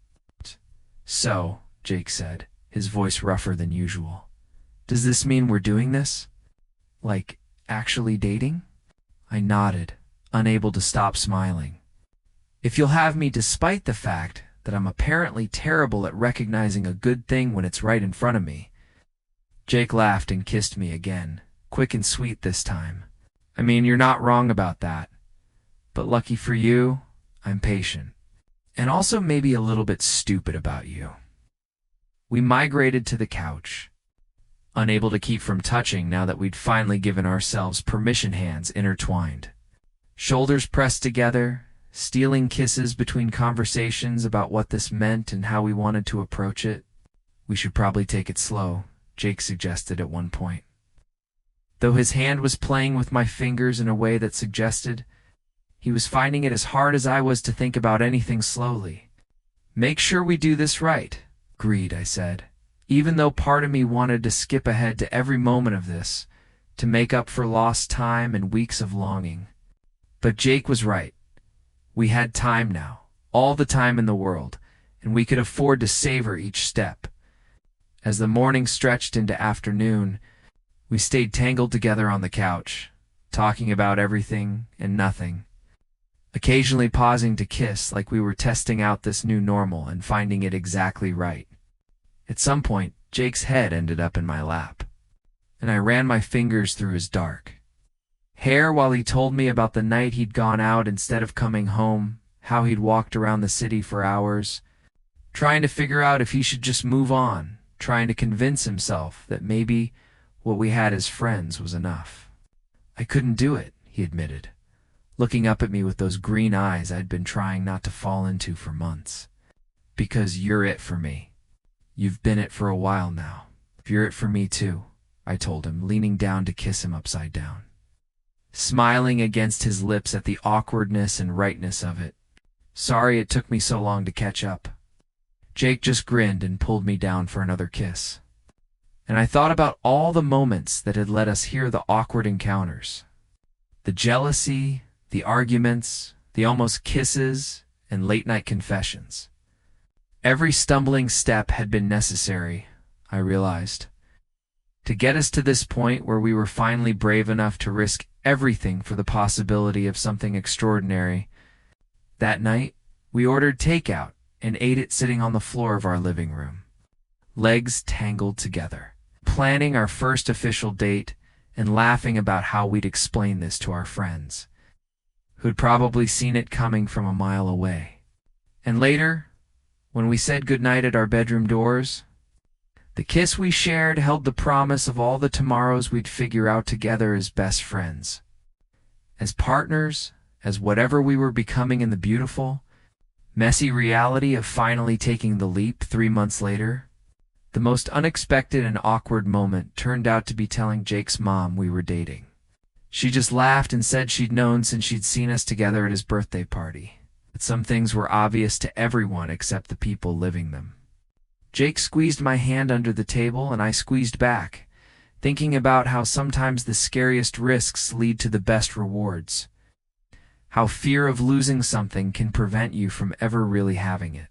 "So," Jake said, his voice rougher than usual, "does this mean we're doing this? Like, actually dating?" I nodded, unable to stop smiling. "If you'll have me despite the fact that I'm apparently terrible at recognizing a good thing when it's right in front of me." Jake laughed and kissed me again, quick and sweet this time. "I mean, you're not wrong about that. But lucky for you, I'm patient. And also maybe a little bit stupid about you." We migrated to the couch, unable to keep from touching now that we'd finally given ourselves permission, hands intertwined, shoulders pressed together, stealing kisses between conversations about what this meant and how we wanted to approach it. "We should probably take it slow," Jake suggested at one point, though his hand was playing with my fingers in a way that suggested he was finding it as hard as I was to think about anything slowly. "Make sure we do this right." "Agreed," I said, even though part of me wanted to skip ahead to every moment of this, to make up for lost time and weeks of longing. But Jake was right. We had time now, all the time in the world, and we could afford to savor each step. As the morning stretched into afternoon, we stayed tangled together on the couch, talking about everything and nothing, occasionally pausing to kiss like we were testing out this new normal and finding it exactly right. At some point, Jake's head ended up in my lap, and I ran my fingers through his dark hair while he told me about the night he'd gone out instead of coming home, how he'd walked around the city for hours, trying to figure out if he should just move on, trying to convince himself that maybe what we had as friends was enough. "I couldn't do it," he admitted, looking up at me with those green eyes I'd been trying not to fall into for months. "Because you're it for me. You've been it for a while now. You're it for me too," I told him, leaning down to kiss him upside down, smiling against his lips at the awkwardness and rightness of it. "Sorry it took me so long to catch up." Jake just grinned and pulled me down for another kiss. And I thought about all the moments that had let us hear the awkward encounters, the jealousy, the arguments, the almost kisses, and late-night confessions. Every stumbling step had been necessary, I realized, to get us to this point where we were finally brave enough to risk everything for the possibility of something extraordinary. That night, we ordered takeout and ate it sitting on the floor of our living room, legs tangled together, planning our first official date and laughing about how we'd explain this to our friends, who'd probably seen it coming from a mile away. And later, when we said goodnight at our bedroom doors, the kiss we shared held the promise of all the tomorrows we'd figure out together as best friends, as partners, as whatever we were becoming in the beautiful, messy reality of finally taking the leap 3 months later. The most unexpected and awkward moment turned out to be telling Jake's mom we were dating. She just laughed and said she'd known since she'd seen us together at his birthday party, that some things were obvious to everyone except the people living them. Jake squeezed my hand under the table and I squeezed back, thinking about how sometimes the scariest risks lead to the best rewards, how fear of losing something can prevent you from ever really having it.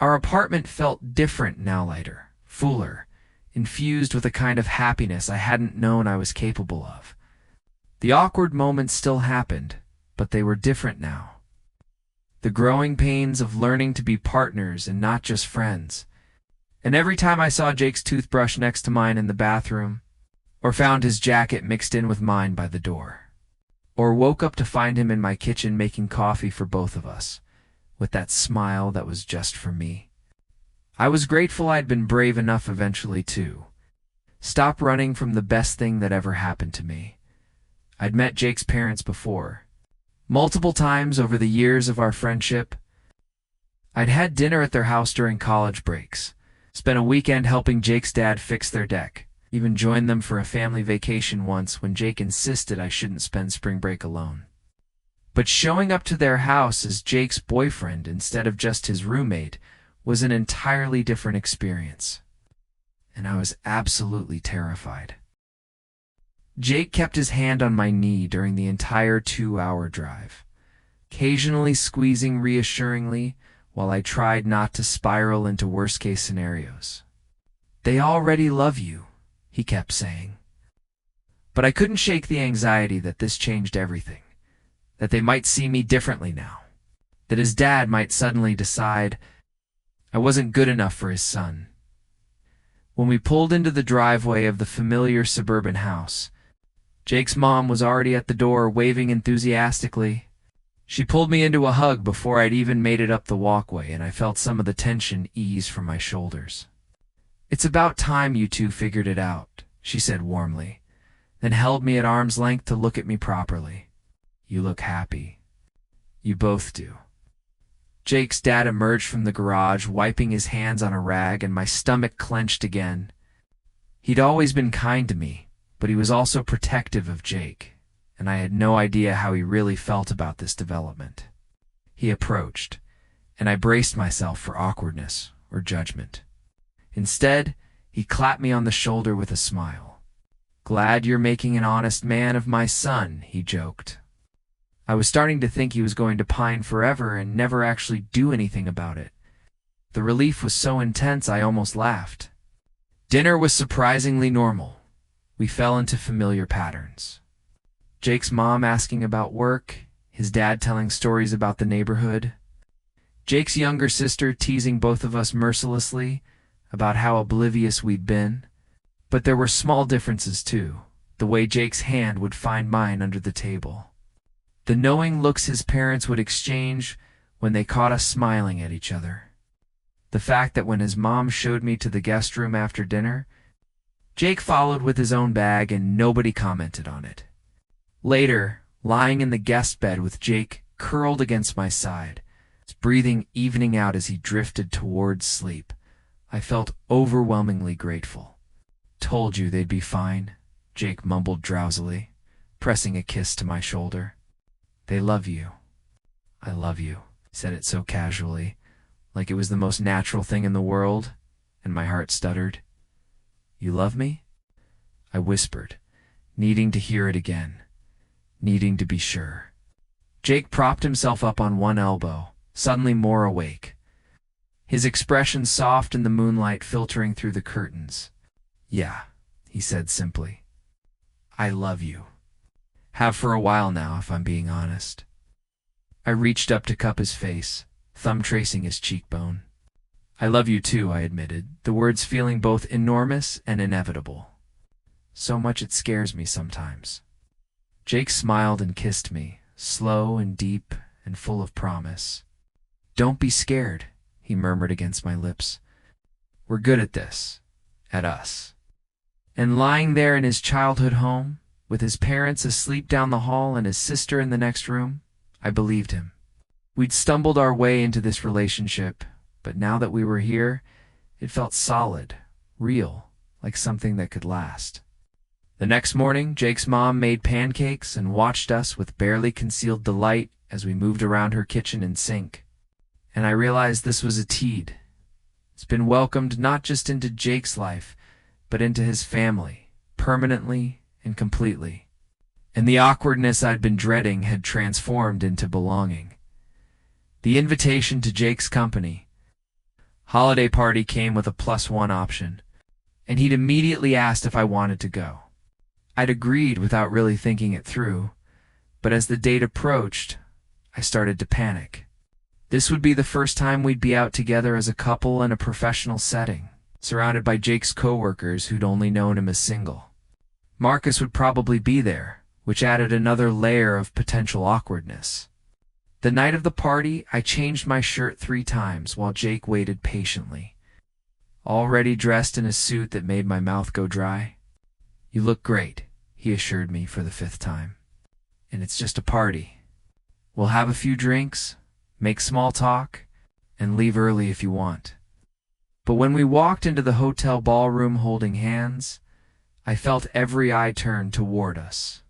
Our apartment felt different now, lighter, fuller, infused with a kind of happiness I hadn't known I was capable of. The awkward moments still happened, but they were different now. The growing pains of learning to be partners and not just friends. And every time I saw Jake's toothbrush next to mine in the bathroom, or found his jacket mixed in with mine by the door, or woke up to find him in my kitchen making coffee for both of us, with that smile that was just for me, I was grateful I'd been brave enough eventually to stop running from the best thing that ever happened to me. I'd met Jake's parents before, multiple times over the years of our friendship. I'd had dinner at their house during college breaks, spent a weekend helping Jake's dad fix their deck, even joined them for a family vacation once when Jake insisted I shouldn't spend spring break alone. But showing up to their house as Jake's boyfriend instead of just his roommate was an entirely different experience, and I was absolutely terrified. Jake kept his hand on my knee during the entire 2-hour drive, occasionally squeezing reassuringly while I tried not to spiral into worst-case scenarios. "They already love you," he kept saying. But I couldn't shake the anxiety that this changed everything, that they might see me differently now, that his dad might suddenly decide I wasn't good enough for his son. When we pulled into the driveway of the familiar suburban house, Jake's mom was already at the door, waving enthusiastically. She pulled me into a hug before I'd even made it up the walkway, and I felt some of the tension ease from my shoulders. "It's about time you two figured it out," she said warmly, then held me at arm's length to look at me properly. "You look happy. You both do." Jake's dad emerged from the garage, wiping his hands on a rag, and my stomach clenched again. He'd always been kind to me, but he was also protective of Jake, and I had no idea how he really felt about this development. He approached, and I braced myself for awkwardness or judgment. Instead, he clapped me on the shoulder with a smile. "Glad you're making an honest man of my son," he joked. I was starting to think he was going to pine forever and never actually do anything about it. The relief was so intense I almost laughed. Dinner was surprisingly normal. We fell into familiar patterns. Jake's mom asking about work, his dad telling stories about the neighborhood, Jake's younger sister teasing both of us mercilessly about how oblivious we'd been. But there were small differences too, the way Jake's hand would find mine under the table, the knowing looks his parents would exchange when they caught us smiling at each other, the fact that when his mom showed me to the guest room after dinner, Jake followed with his own bag and nobody commented on it. Later, lying in the guest bed with Jake curled against my side, his breathing evening out as he drifted towards sleep, I felt overwhelmingly grateful. "Told you they'd be fine," Jake mumbled drowsily, pressing a kiss to my shoulder. "They love you." "I love you," said it so casually, like it was the most natural thing in the world, and my heart stuttered. "You love me?" I whispered, needing to hear it again, needing to be sure. Jake propped himself up on one elbow, suddenly more awake, his expression soft in the moonlight filtering through the curtains. "Yeah," he said simply. "I love you. Have for a while now, if I'm being honest." I reached up to cup his face, thumb tracing his cheekbone. "I love you too," I admitted, the words feeling both enormous and inevitable. "So much it scares me sometimes." Jake smiled and kissed me, slow and deep and full of promise. "Don't be scared," he murmured against my lips. "We're good at this. At us." And lying there in his childhood home, with his parents asleep down the hall and his sister in the next room, I believed him. We'd stumbled our way into this relationship, but now that we were here, it felt solid, real, like something that could last. The next morning, Jake's mom made pancakes and watched us with barely concealed delight as we moved around her kitchen and sink. And I realized this was a Teed. It's been welcomed not just into Jake's life, but into his family, permanently and completely. And the awkwardness I'd been dreading had transformed into belonging. The invitation to Jake's company holiday party came with a +1 option, and he'd immediately asked if I wanted to go. I'd agreed without really thinking it through, but as the date approached, I started to panic. This would be the first time we'd be out together as a couple in a professional setting, surrounded by Jake's coworkers who'd only known him as single. Marcus would probably be there, which added another layer of potential awkwardness. The night of the party, I changed my shirt 3 times while Jake waited patiently, already dressed in a suit that made my mouth go dry. "You look great," he assured me for the 5th time. "And it's just a party. We'll have a few drinks, make small talk, and leave early if you want." But when we walked into the hotel ballroom holding hands, I felt every eye turn toward us,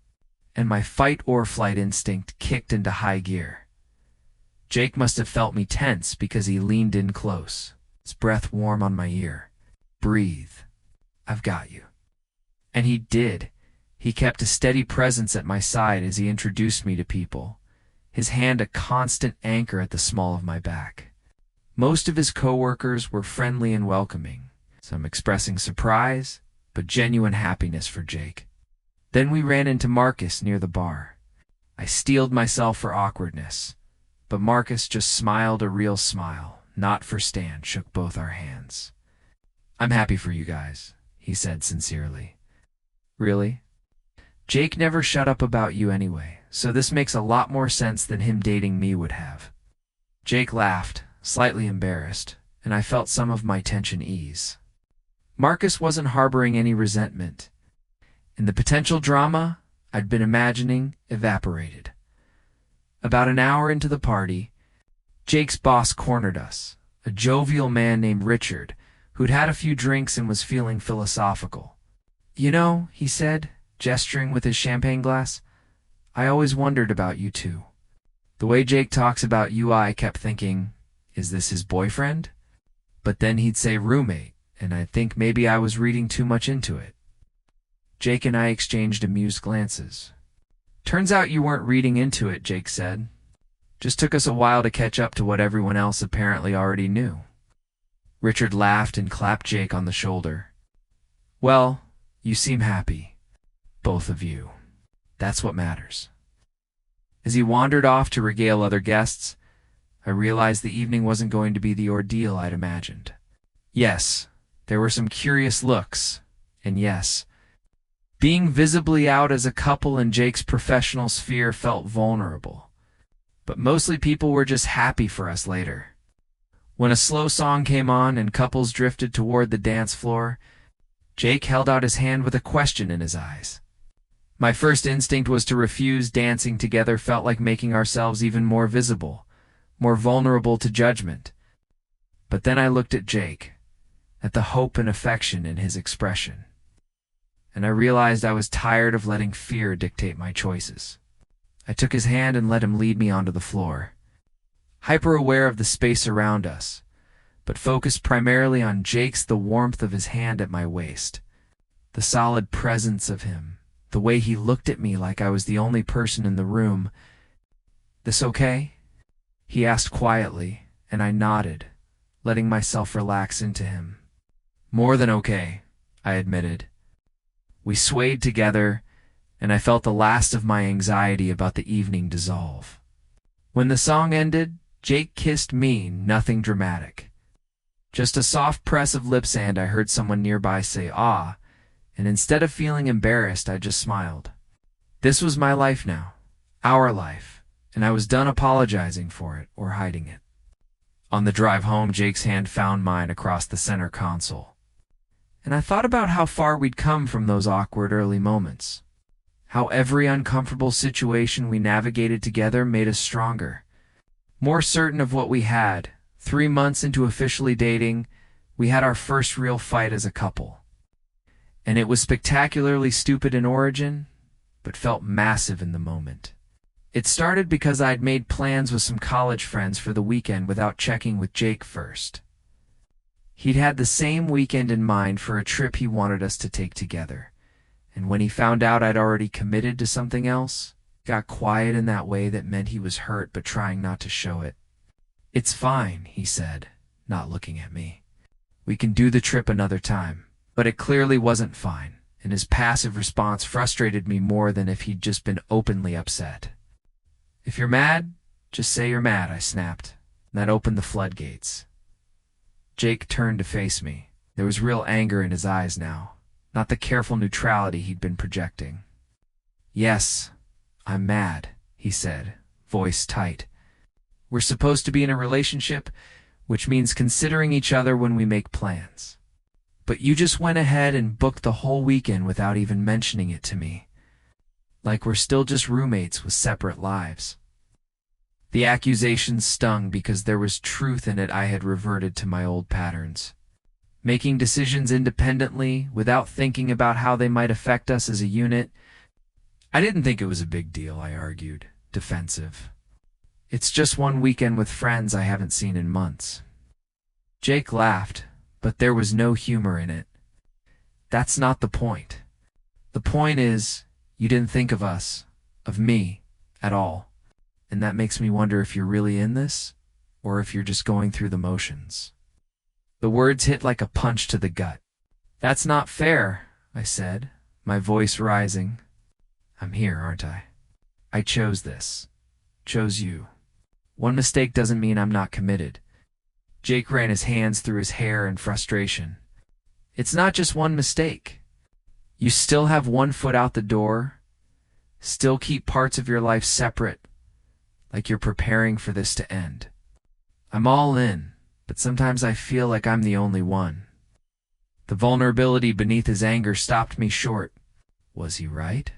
and my fight-or-flight instinct kicked into high gear. Jake must have felt me tense because he leaned in close, his breath warm on my ear. "Breathe. I've got you." And he did, He kept a steady presence at my side as he introduced me to people, his hand a constant anchor at the small of my back. Most of his coworkers were friendly and welcoming, some expressing surprise, but genuine happiness for Jake. Then we ran into Marcus near the bar. I steeled myself for awkwardness, but Marcus just smiled a real smile, not for Stan, shook both our hands. "I'm happy for you guys," he said sincerely. "Really? Jake never shut up about you anyway, so this makes a lot more sense than him dating me would have." Jake laughed, slightly embarrassed, and I felt some of my tension ease. Marcus wasn't harboring any resentment, and the potential drama I'd been imagining evaporated. About an hour into the party, Jake's boss cornered us, a jovial man named Richard, who'd had a few drinks and was feeling philosophical. "You know," he said, gesturing with his champagne glass, "I always wondered about you two. The way Jake talks about you, I kept thinking, is this his boyfriend? But then he'd say roommate, and I'd think maybe I was reading too much into it." Jake and I exchanged amused glances. "Turns out you weren't reading into it," Jake said. "Just took us a while to catch up to what everyone else apparently already knew." Richard laughed and clapped Jake on the shoulder. "Well, you seem happy. Both of you. That's what matters." As he wandered off to regale other guests, I realized the evening wasn't going to be the ordeal I'd imagined. Yes, there were some curious looks, and yes, being visibly out as a couple in Jake's professional sphere felt vulnerable. But mostly people were just happy for us later. When a slow song came on and couples drifted toward the dance floor, Jake held out his hand with a question in his eyes. My first instinct was to refuse. Dancing together felt like making ourselves even more visible, more vulnerable to judgment. But then I looked at Jake, at the hope and affection in his expression, and I realized I was tired of letting fear dictate my choices. I took his hand and let him lead me onto the floor, hyper-aware of the space around us, but focused primarily on Jake's, the warmth of his hand at my waist, the solid presence of him, the way he looked at me like I was the only person in the room. "This okay?" he asked quietly, and I nodded, letting myself relax into him. "More than okay," I admitted. We swayed together, and I felt the last of my anxiety about the evening dissolve. When the song ended, Jake kissed me, nothing dramatic. Just a soft press of lips, and I heard someone nearby say, "Ah," and instead of feeling embarrassed, I just smiled. This was my life now, our life, and I was done apologizing for it or hiding it. On the drive home, Jake's hand found mine across the center console, and I thought about how far we'd come from those awkward early moments, how every uncomfortable situation we navigated together made us stronger, more certain of what we had. 3 months into officially dating, we had our first real fight as a couple. And it was spectacularly stupid in origin, but felt massive in the moment. It started because I'd made plans with some college friends for the weekend without checking with Jake first. He'd had the same weekend in mind for a trip he wanted us to take together, and when he found out I'd already committed to something else, got quiet in that way that meant he was hurt but trying not to show it. "It's fine," he said, not looking at me. "We can do the trip another time." But it clearly wasn't fine, and his passive response frustrated me more than if he'd just been openly upset. "If you're mad, just say you're mad," I snapped, and that opened the floodgates. Jake turned to face me. There was real anger in his eyes now, not the careful neutrality he'd been projecting. "Yes, I'm mad," he said, voice tight. "We're supposed to be in a relationship, which means considering each other when we make plans. But you just went ahead and booked the whole weekend without even mentioning it to me. Like we're still just roommates with separate lives." The accusation stung because there was truth in it. I had reverted to my old patterns, making decisions independently without thinking about how they might affect us as a unit. "I didn't think it was a big deal," I argued, defensive. "It's just one weekend with friends I haven't seen in months." Jake laughed, but there was no humor in it. "That's not the point. The point is, You didn't think of us, of me, at all. And that makes me wonder if you're really in this, or if you're just going through the motions." The words hit like a punch to the gut. "That's not fair," I said, my voice rising. "I'm here, aren't I? I chose this. Chose you. One mistake doesn't mean I'm not committed." Jake ran his hands through his hair in frustration. "It's not just one mistake. You still have one foot out the door, still keep parts of your life separate, like you're preparing for this to end. I'm all in, but sometimes I feel like I'm the only one." The vulnerability beneath his anger stopped me short. Was he right?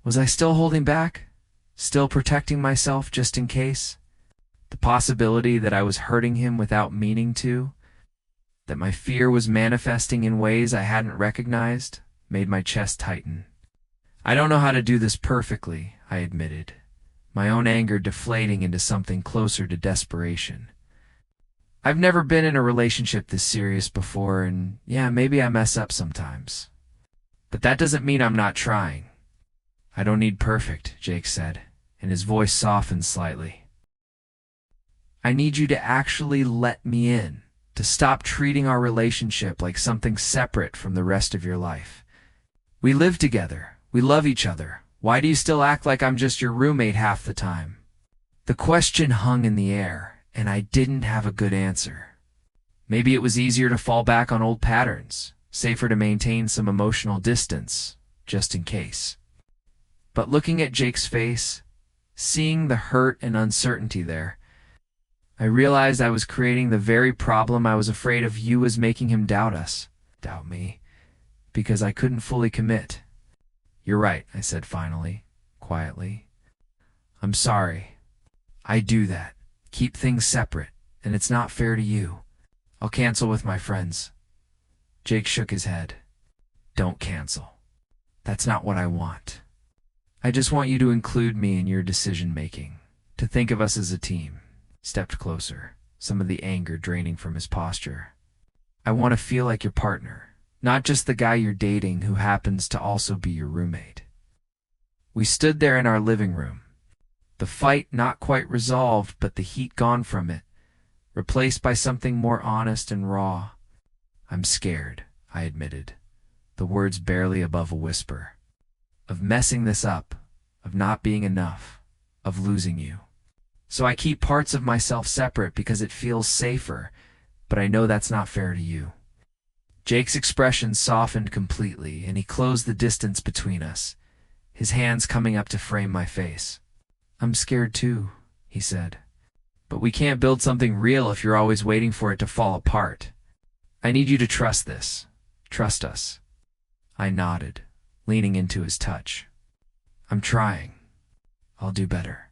Was I still holding back? Still protecting myself just in case? The possibility that I was hurting him without meaning to, that my fear was manifesting in ways I hadn't recognized, made my chest tighten. "I don't know how to do this perfectly," I admitted, my own anger deflating into something closer to desperation. "I've never been in a relationship this serious before, and yeah, maybe I mess up sometimes. But that doesn't mean I'm not trying." "I don't need perfect," Jake said, and his voice softened slightly. "I need you to actually let me in, to stop treating our relationship like something separate from the rest of your life. We live together. We love each other. Why do you still act like I'm just your roommate half the time?" The question hung in the air, and I didn't have a good answer. Maybe it was easier to fall back on old patterns, safer to maintain some emotional distance, just in case. But looking at Jake's face, seeing the hurt and uncertainty there, I realized I was creating the very problem I was afraid of. You was making him doubt us, doubt me, because I couldn't fully commit. "You're right," I said finally, quietly. "I'm sorry. I do that. Keep things separate, and it's not fair to you. I'll cancel with my friends." Jake shook his head. "Don't cancel. That's not what I want. I just want you to include me in your decision-making, to think of us as a team." Stepped closer, some of the anger draining from his posture. "I want to feel like your partner, not just the guy you're dating who happens to also be your roommate." We stood there in our living room, the fight not quite resolved, but the heat gone from it, replaced by something more honest and raw. "I'm scared," I admitted, the words barely above a whisper. "Of messing this up, of not being enough, of losing you. So I keep parts of myself separate because it feels safer, but I know that's not fair to you." Jake's expression softened completely, and he closed the distance between us, his hands coming up to frame my face. "I'm scared too," he said. "But we can't build something real if you're always waiting for it to fall apart. I need you to trust this. Trust us." I nodded, leaning into his touch. "I'm trying. I'll do better."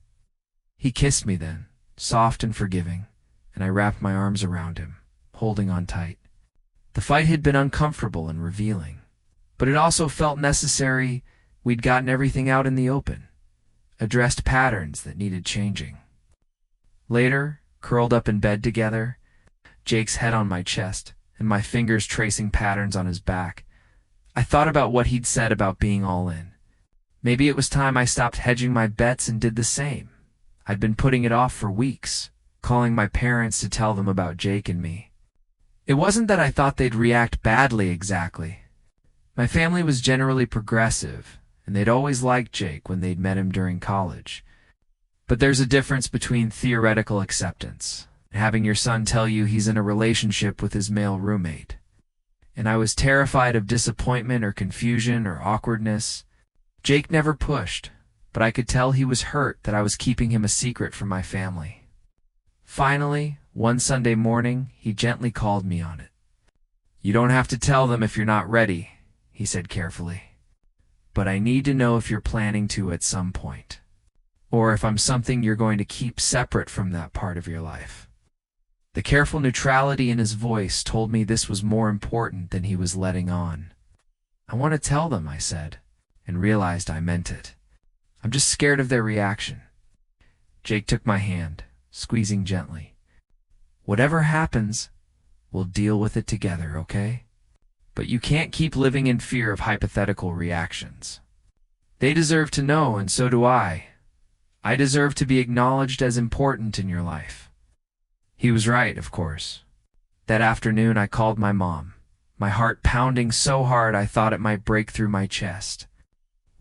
He kissed me then, soft and forgiving, and I wrapped my arms around him, holding on tight. The fight had been uncomfortable and revealing, but it also felt necessary. We'd gotten everything out in the open, addressed patterns that needed changing. Later, curled up in bed together, Jake's head on my chest and my fingers tracing patterns on his back, I thought about what he'd said about being all in. Maybe it was time I stopped hedging my bets and did the same. I'd been putting it off for weeks, calling my parents to tell them about Jake and me. It wasn't that I thought they'd react badly exactly. My family was generally progressive, and they'd always liked Jake when they'd met him during college. But there's a difference between theoretical acceptance and having your son tell you he's in a relationship with his male roommate. And I was terrified of disappointment or confusion or awkwardness. Jake never pushed, but I could tell he was hurt that I was keeping him a secret from my family. Finally, one Sunday morning, he gently called me on it. "You don't have to tell them if you're not ready," he said carefully. "But I need to know if you're planning to at some point, or if I'm something you're going to keep separate from that part of your life." The careful neutrality in his voice told me this was more important than he was letting on. "I want to tell them," I said, and realized I meant it. "I'm just scared of their reaction." Jake took my hand, squeezing gently. "Whatever happens, we'll deal with it together, okay? But you can't keep living in fear of hypothetical reactions." They deserve to know, and so do I. I deserve to be acknowledged as important in your life." He was right, of course. That afternoon I called my mom, my heart pounding so hard I thought it might break through my chest.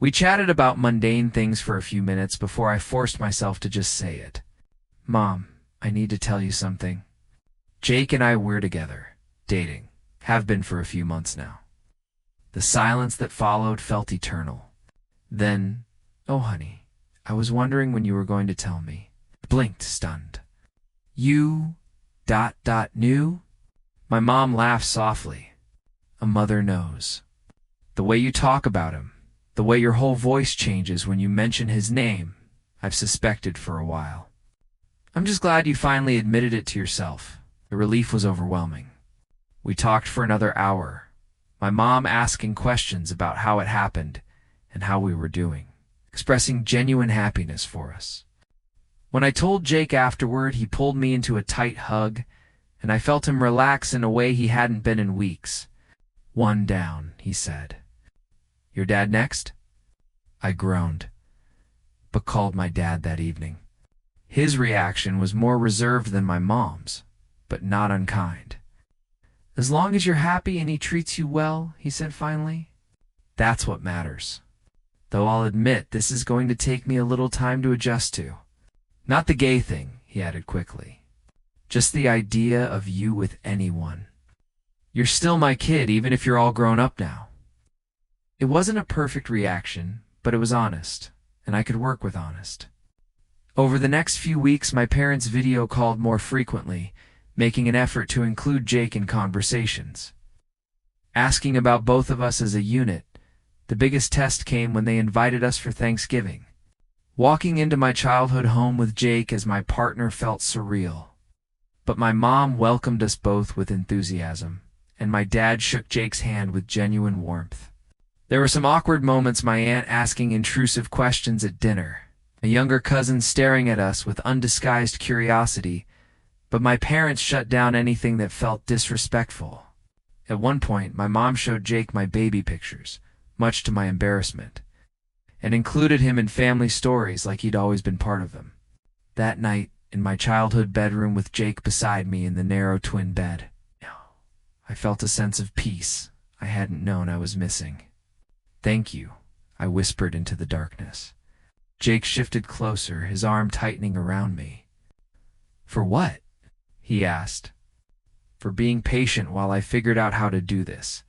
We chatted about mundane things for a few minutes before I forced myself to just say it. "Mom, I need to tell you something. Jake and I were together, dating, have been for a few months now." The silence that followed felt eternal. Then, "Oh, honey, I was wondering when you were going to tell me." I blinked, stunned. "You... knew?" My mom laughed softly. "A mother knows. The way you talk about him, the way your whole voice changes when you mention his name, I've suspected for a while. I'm just glad you finally admitted it to yourself." The relief was overwhelming. We talked for another hour, my mom asking questions about how it happened and how we were doing, expressing genuine happiness for us. When I told Jake afterward, he pulled me into a tight hug, and I felt him relax in a way he hadn't been in weeks. "One down," he said. "Your dad next?" I groaned, but called my dad that evening. His reaction was more reserved than my mom's, but not unkind. "As long as you're happy and he treats you well," he said finally, "that's what matters. Though I'll admit this is going to take me a little time to adjust to. Not the gay thing," he added quickly. "Just the idea of you with anyone. You're still my kid, even if you're all grown up now." It wasn't a perfect reaction, but it was honest, and I could work with honest. Over the next few weeks, my parents video called more frequently, making an effort to include Jake in conversations. Asking about both of us as a unit, the biggest test came when they invited us for Thanksgiving. Walking into my childhood home with Jake as my partner felt surreal. But my mom welcomed us both with enthusiasm, and my dad shook Jake's hand with genuine warmth. There were some awkward moments, my aunt asking intrusive questions at dinner, a younger cousin staring at us with undisguised curiosity, but my parents shut down anything that felt disrespectful. At one point, my mom showed Jake my baby pictures, much to my embarrassment, and included him in family stories like he'd always been part of them. That night, in my childhood bedroom with Jake beside me in the narrow twin bed, I felt a sense of peace I hadn't known I was missing. "Thank you," I whispered into the darkness. Jake shifted closer, his arm tightening around me. "For what?" he asked. "For being patient while I figured out how to do this,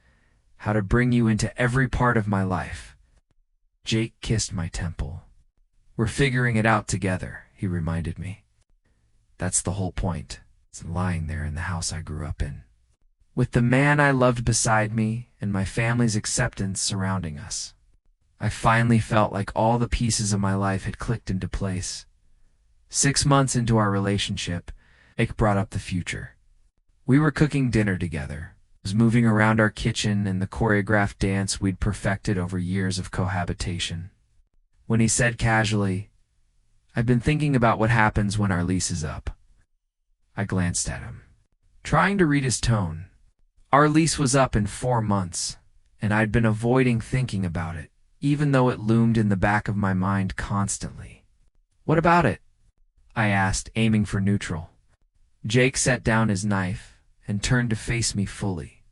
how to bring you into every part of my life." Jake kissed my temple. "We're figuring it out together," he reminded me. "That's the whole point. It's lying there in the house I grew up in, with the man I loved beside me and my family's acceptance surrounding us." I finally felt like all the pieces of my life had clicked into place. 6 months into our relationship, Jake brought up the future. We were cooking dinner together, was moving around our kitchen and the choreographed dance we'd perfected over years of cohabitation. When he said casually, "I've been thinking about what happens when our lease is up," I glanced at him, trying to read his tone. Our lease was up in 4 months, and I'd been avoiding thinking about it, even though it loomed in the back of my mind constantly. "What about it?" I asked, aiming for neutral. Jake set down his knife and turned to face me fully.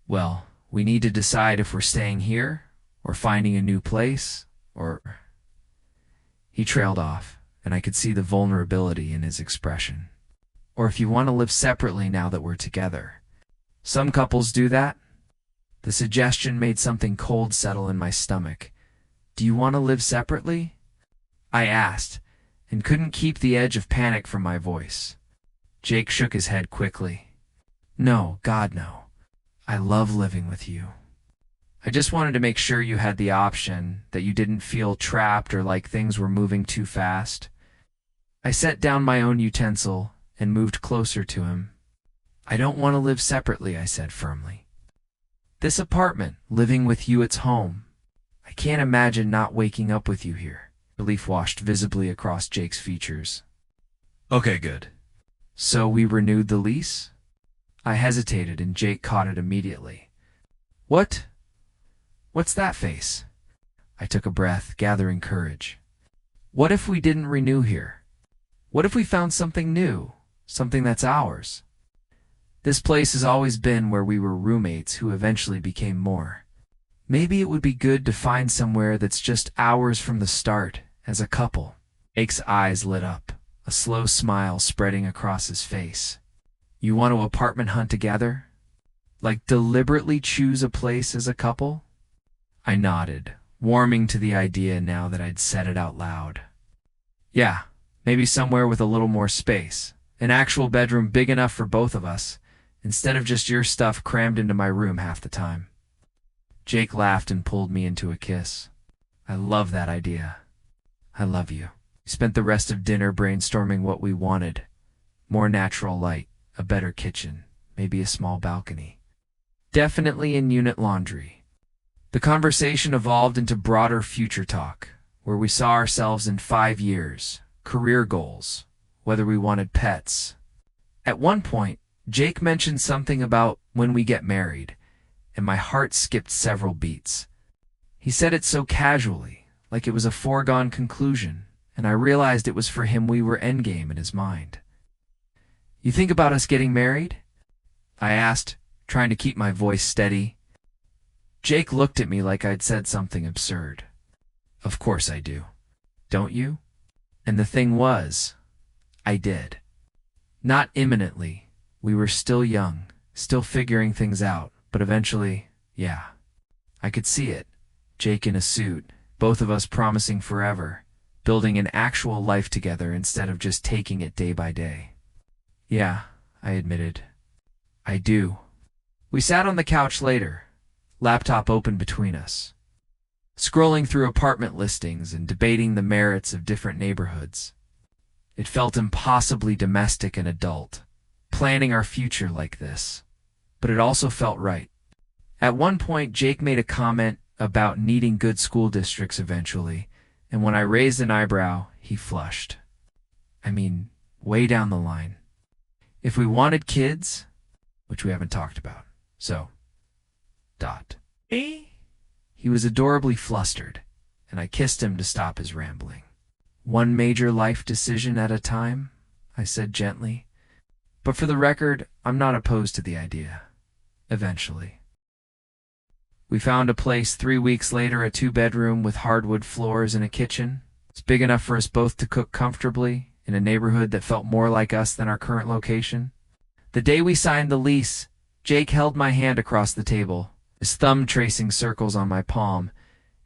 "Well, we need to decide if we're staying here, or finding a new place, or..." He trailed off, and I could see the vulnerability in his expression. "Or if you want to live separately now that we're together. Some couples do that." The suggestion made something cold settle in my stomach. "Do you want to live separately?" I asked, and couldn't keep the edge of panic from my voice. Jake shook his head quickly. "No, God, no. I love living with you. I just wanted to make sure you had the option, that you didn't feel trapped or like things were moving too fast." I set down my own utensil and moved closer to him. "I don't want to live separately," I said firmly. "This apartment, living with you, it's home. I can't imagine not waking up with you here." Relief washed visibly across Jake's features. "Okay, good. So we renewed the lease?" I hesitated, and Jake caught it immediately. What's that face?" I took a breath, gathering courage. What if we didn't renew here? What if we found something new, something that's ours? This place has always been where we were roommates who eventually became more. Maybe it would be good to find somewhere that's just ours from the start, as a couple. Jake's eyes lit up, a slow smile spreading across his face. You want to apartment hunt together? Like deliberately choose a place as a couple? I nodded, warming to the idea now that I'd said it out loud. Yeah, maybe somewhere with a little more space. An actual bedroom big enough for both of us, instead of just your stuff crammed into my room half the time. Jake laughed and pulled me into a kiss. I love that idea. I love you. We spent the rest of dinner brainstorming what we wanted. More natural light, a better kitchen, maybe a small balcony. Definitely in-unit laundry. The conversation evolved into broader future talk, where we saw ourselves in 5 years, career goals, whether we wanted pets. At one point, Jake mentioned something about when we get married, and my heart skipped several beats. He said it so casually, like it was a foregone conclusion, and I realized it was for him we were endgame in his mind. You think about us getting married? I asked, trying to keep my voice steady. Jake looked at me like I'd said something absurd. Of course I do. Don't you? And the thing was, I did. Not imminently. We were still young, still figuring things out, but eventually, yeah. I could see it. Jake in a suit, both of us promising forever, building an actual life together instead of just taking it day by day. Yeah, I admitted. I do. We sat on the couch later, laptop open between us, scrolling through apartment listings and debating the merits of different neighborhoods. It felt impossibly domestic and adult, planning our future like this, but it also felt right. At one point, Jake made a comment about needing good school districts eventually, and when I raised an eyebrow, he flushed. I mean, way down the line. If we wanted kids, which we haven't talked about, so, dot. He was adorably flustered, and I kissed him to stop his rambling. One major life decision at a time, I said gently. But for the record, I'm not opposed to the idea. Eventually. We found a place 3 weeks later, a 2-bedroom with hardwood floors and a kitchen. It's big enough for us both to cook comfortably in a neighborhood that felt more like us than our current location. The day we signed the lease, Jake held my hand across the table, his thumb tracing circles on my palm,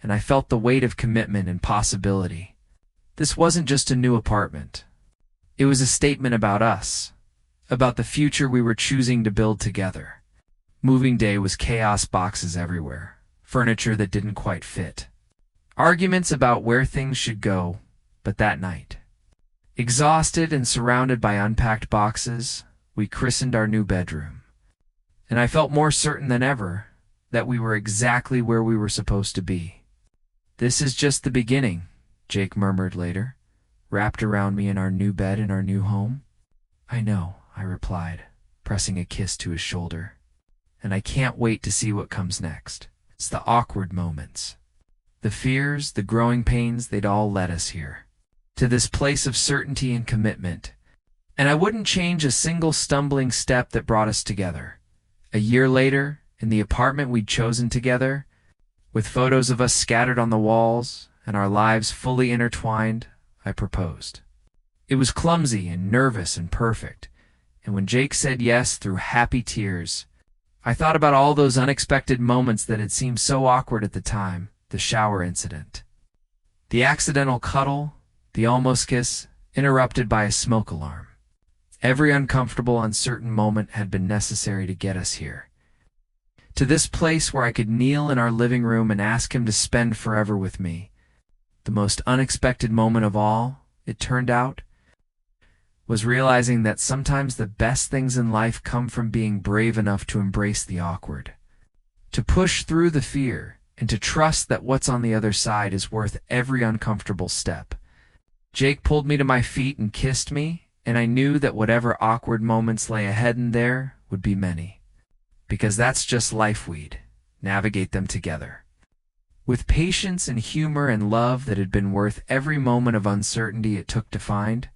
and I felt the weight of commitment and possibility. This wasn't just a new apartment. It was a statement about us, about the future we were choosing to build together. Moving day was chaos, boxes everywhere, furniture that didn't quite fit. Arguments about where things should go, but that night, exhausted and surrounded by unpacked boxes, we christened our new bedroom. And I felt more certain than ever that we were exactly where we were supposed to be. This is just the beginning, Jake murmured later, wrapped around me in our new bed in our new home. I know, I replied, pressing a kiss to his shoulder. And I can't wait to see what comes next. It's the awkward moments. The fears, the growing pains, they'd all led us here. To this place of certainty and commitment. And I wouldn't change a single stumbling step that brought us together. A year later, in the apartment we'd chosen together, with photos of us scattered on the walls and our lives fully intertwined, I proposed. It was clumsy and nervous and perfect, and when Jake said yes through happy tears, I thought about all those unexpected moments that had seemed so awkward at the time, the shower incident, the accidental cuddle, the almost kiss, interrupted by a smoke alarm. Every uncomfortable, uncertain moment had been necessary to get us here. To this place where I could kneel in our living room and ask him to spend forever with me. The most unexpected moment of all, it turned out, was realizing that sometimes the best things in life come from being brave enough to embrace the awkward, to push through the fear, and to trust that what's on the other side is worth every uncomfortable step. Jake pulled me to my feet and kissed me, and I knew that whatever awkward moments lay ahead in there would be many. Because that's just life, we'd navigate them together. With patience and humor and love that had been worth every moment of uncertainty it took to find,